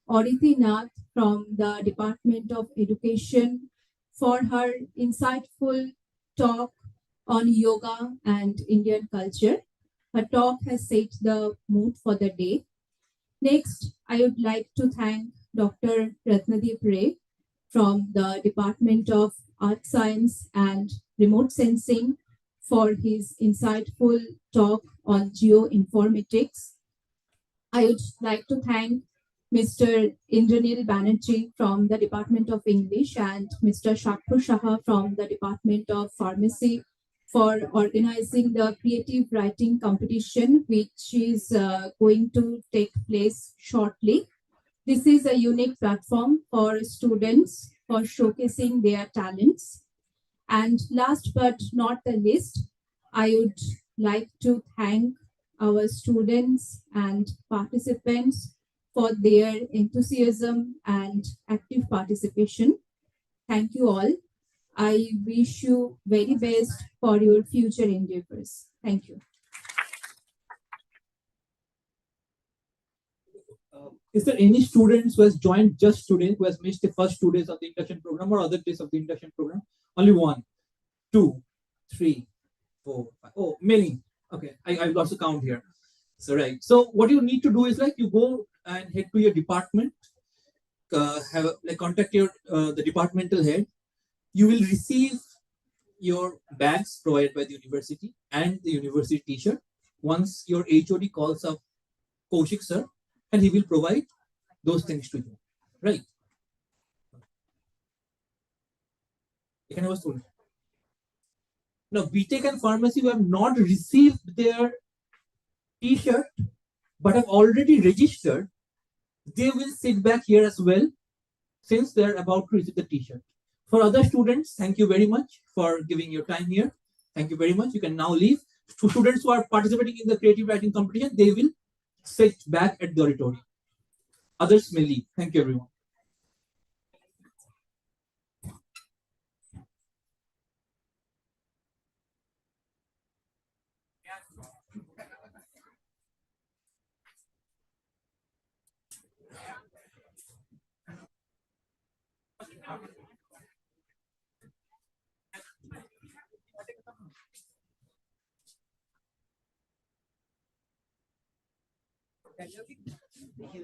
Oriti Nath from the Department of Education for her insightful talk on yoga and Indian culture. Her talk has set the mood for the day. Next, I would like to thank Dr. Ratnadeep Ray from the Department of Art Science and Remote Sensing for his insightful talk on geoinformatics. I would like to thank Mr. Indranil Banerjee from the Department of English and Mr. Shakpur Shaha from the Department of Pharmacy for organizing the creative writing competition, which is going to take place shortly. This is a unique platform for students for showcasing their talents. And last but not the least, I would like to thank our students and participants for their enthusiasm and active participation. Thank you all. I wish you very best for your future endeavors. Thank you. Is there any students who has joined just today, who has missed the first 2 days of the induction program or other days of the induction program? Only 1, 2, 3, 4, 5. Oh, many. Okay, I've lost the count here. So right. So what you need to do is like you go and head to your department, contact your the departmental head. You will receive your bags provided by the university and the university t-shirt once your HOD calls up Kaushik sir, and he will provide those things to you, right? Now, BTech and pharmacy who have not received their t-shirt but have already registered, they will sit back here as well since they're about to receive the t-shirt. For other students, thank you very much for giving your time here. Thank you very much. You can now leave. To students who are participating in the creative writing competition, they will sit back at the auditorium. Others may leave. Thank you, everyone. But